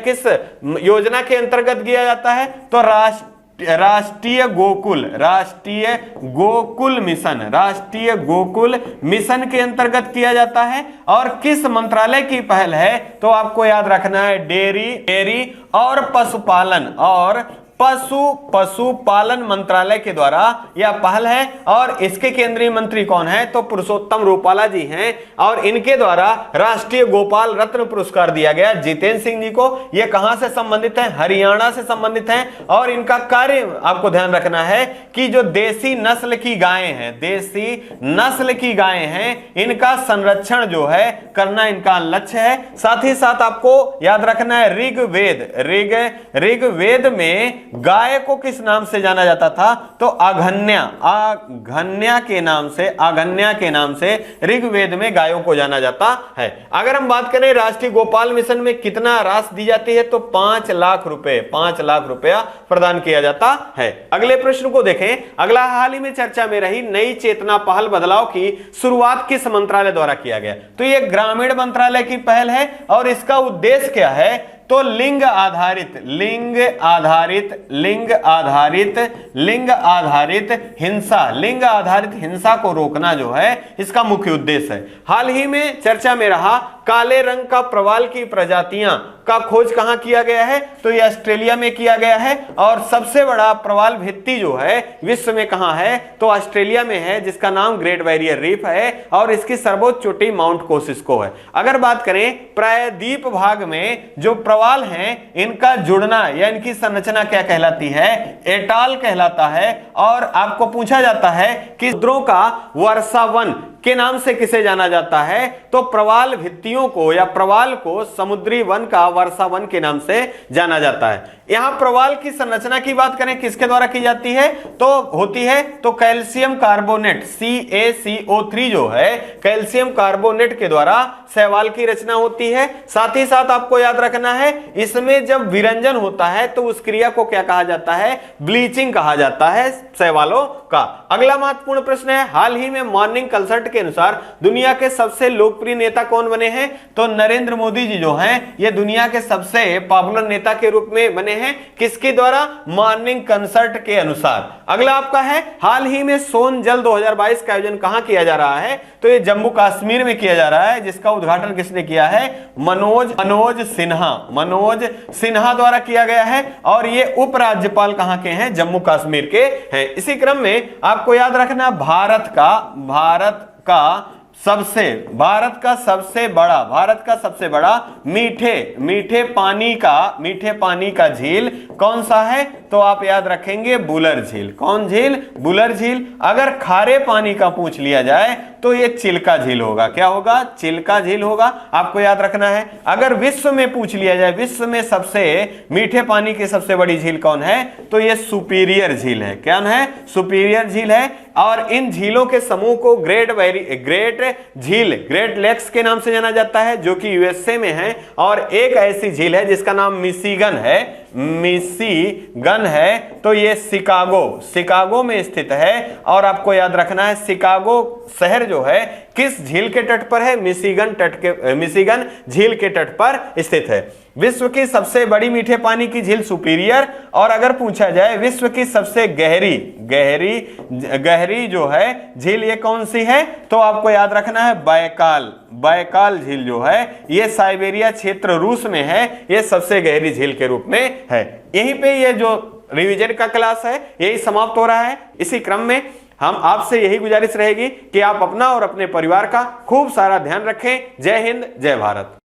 किस योजना के अंतर्गत किया जाता है? तो राष्ट्रीय गोकुल मिशन के अंतर्गत किया जाता है। और किस मंत्रालय की पहल है? तो आपको याद रखना है डेयरी और पशुपालन मंत्रालय के द्वारा यह पहल है। और इसके केंद्रीय मंत्री कौन है? तो पुरुषोत्तम रूपाला जी हैं। और इनके द्वारा राष्ट्रीय गोपाल रत्न पुरस्कार दिया गया जितेंद्र सिंह जी को। यह कहां से संबंधित है? हरियाणा से संबंधित है। और इनका कार्य आपको ध्यान रखना है कि जो देसी नस्ल की गायें हैं, इनका संरक्षण जो है करना इनका लक्ष्य है। साथ ही साथ आपको याद रखना है ऋग्वेद में गाय को किस नाम से जाना जाता था? तो आघन्या के नाम से ऋग्वेद में गायों को जाना जाता है। अगर हम बात करें राष्ट्रीय गोपाल मिशन में कितना राशि दी जाती है, तो 5 लाख रुपया प्रदान किया जाता है। अगले प्रश्न को देखें। अगला, हाल ही में चर्चा में रही नई चेतना पहल बदलाव की शुरुआत किस मंत्रालय द्वारा किया गया? तो यह ग्रामीण मंत्रालय की पहल है। और इसका उद्देश्य क्या है? तो लिंग आधारित हिंसा को रोकना जो है इसका मुख्य उद्देश्य है। हाल ही में चर्चा में रहा काले रंग का प्रवाल की प्रजातियां का खोज कहां किया गया है? तो ये ऑस्ट्रेलिया में किया गया है। और सबसे बड़ा प्रवाल भित्ति जो है विश्व में कहां है? तो ऑस्ट्रेलिया में है, जिसका नाम ग्रेट बैरियर रीफ है। और इसकी सर्वोच्च चोटी माउंट कोसिस्को है। अगर बात करें प्रायद्वीप भाग में जो प्रवाल हैं, इनका जुड़ना या इनकी संरचना क्या कहलाती है? एटॉल कहलाता है। और आपको पूछा जाता है कि समुद्रों का वर्षावन के नाम से किसे जाना जाता है? तो प्रवाल भित्तियों को या प्रवाल को समुद्री वन का वर्षावन के नाम से जाना जाता है। यहां प्रवाल की संरचना की बात करें, किसके द्वारा की जाती है? तो होती है तो कैल्शियम कार्बोनेट CaCO3 जो है, कैल्शियम कार्बोनेट के द्वारा शैवाल की रचना होती है। साथ ही साथ आपको याद रखना है, इसमें जब विरंजन होता है तो उस क्रिया को क्या कहा जाता है? ब्लीचिंग कहा जाता है शैवालों का। अगला महत्वपूर्ण प्रश्न है, हाल ही में मॉर्निंग कंसल्ट के अनुसार दुनिया के सबसे लोकप्रिय नेता कौन बने हैं? तो नरेंद्र मोदी जी जो हैं, ये दुनिया के सबसे पॉपुलर नेता के रूप में बने हैं। किसके द्वारा? मॉर्निंग कंसल्ट के अनुसार। अगला आपका है, हाल ही में सोन जल 2022 का आयोजन कहां किया जा रहा है? तो ये जम्मू कश्मीर में किया जा रहा है, जिसका उद्घाटन किसने किया है? मनोज सिन्हा द्वारा किया गया है। और ये उपराज्यपाल कहां के हैं? जम्मू कश्मीर के हैं। इसी क्रम में आपको याद रखना, भारत का सबसे बड़ा मीठे पानी का झील कौन सा है? तो आप याद रखेंगे बुलर झील। कौन झील? बुलर झील। अगर खारे पानी का पूछ लिया जाए तो ये चिल्का झील होगा। क्या होगा? चिल्का झील होगा। आपको याद रखना है। अगर विश्व में पूछ लिया जाए, विश्व में सबसे मीठे पानी की सबसे बड़ी झील कौन है? तो ये सुपीरियर झील है। क्या है? सुपीरियर झील है। और इन झीलों के समूह को ग्रेट लेक्स के नाम से जाना जाता है, जो कि यूएसए में है। और एक ऐसी झील है जिसका नाम मिशिगन है। तो ये शिकागो में स्थित है। और आपको याद रखना है, शिकागो शहर जो है किस झील के तट पर है? मिशिगन झील के तट पर स्थित है। विश्व की सबसे बड़ी मीठे पानी की झील सुपीरियर। और अगर पूछा जाए विश्व की सबसे गहरी जो है झील ये कौन सी है, तो आपको याद रखना है बैकाल झील जो है ये साइबेरिया क्षेत्र रूस में है, ये सबसे गहरी झील के रूप में है। यहीं पे ये जो रिवीजन का क्लास है यही समाप्त हो रहा है। इसी क्रम में हम आपसे यही गुजारिश रहेगी कि आप अपना और अपने परिवार का खूब सारा ध्यान रखें। जय हिंद, जय भारत।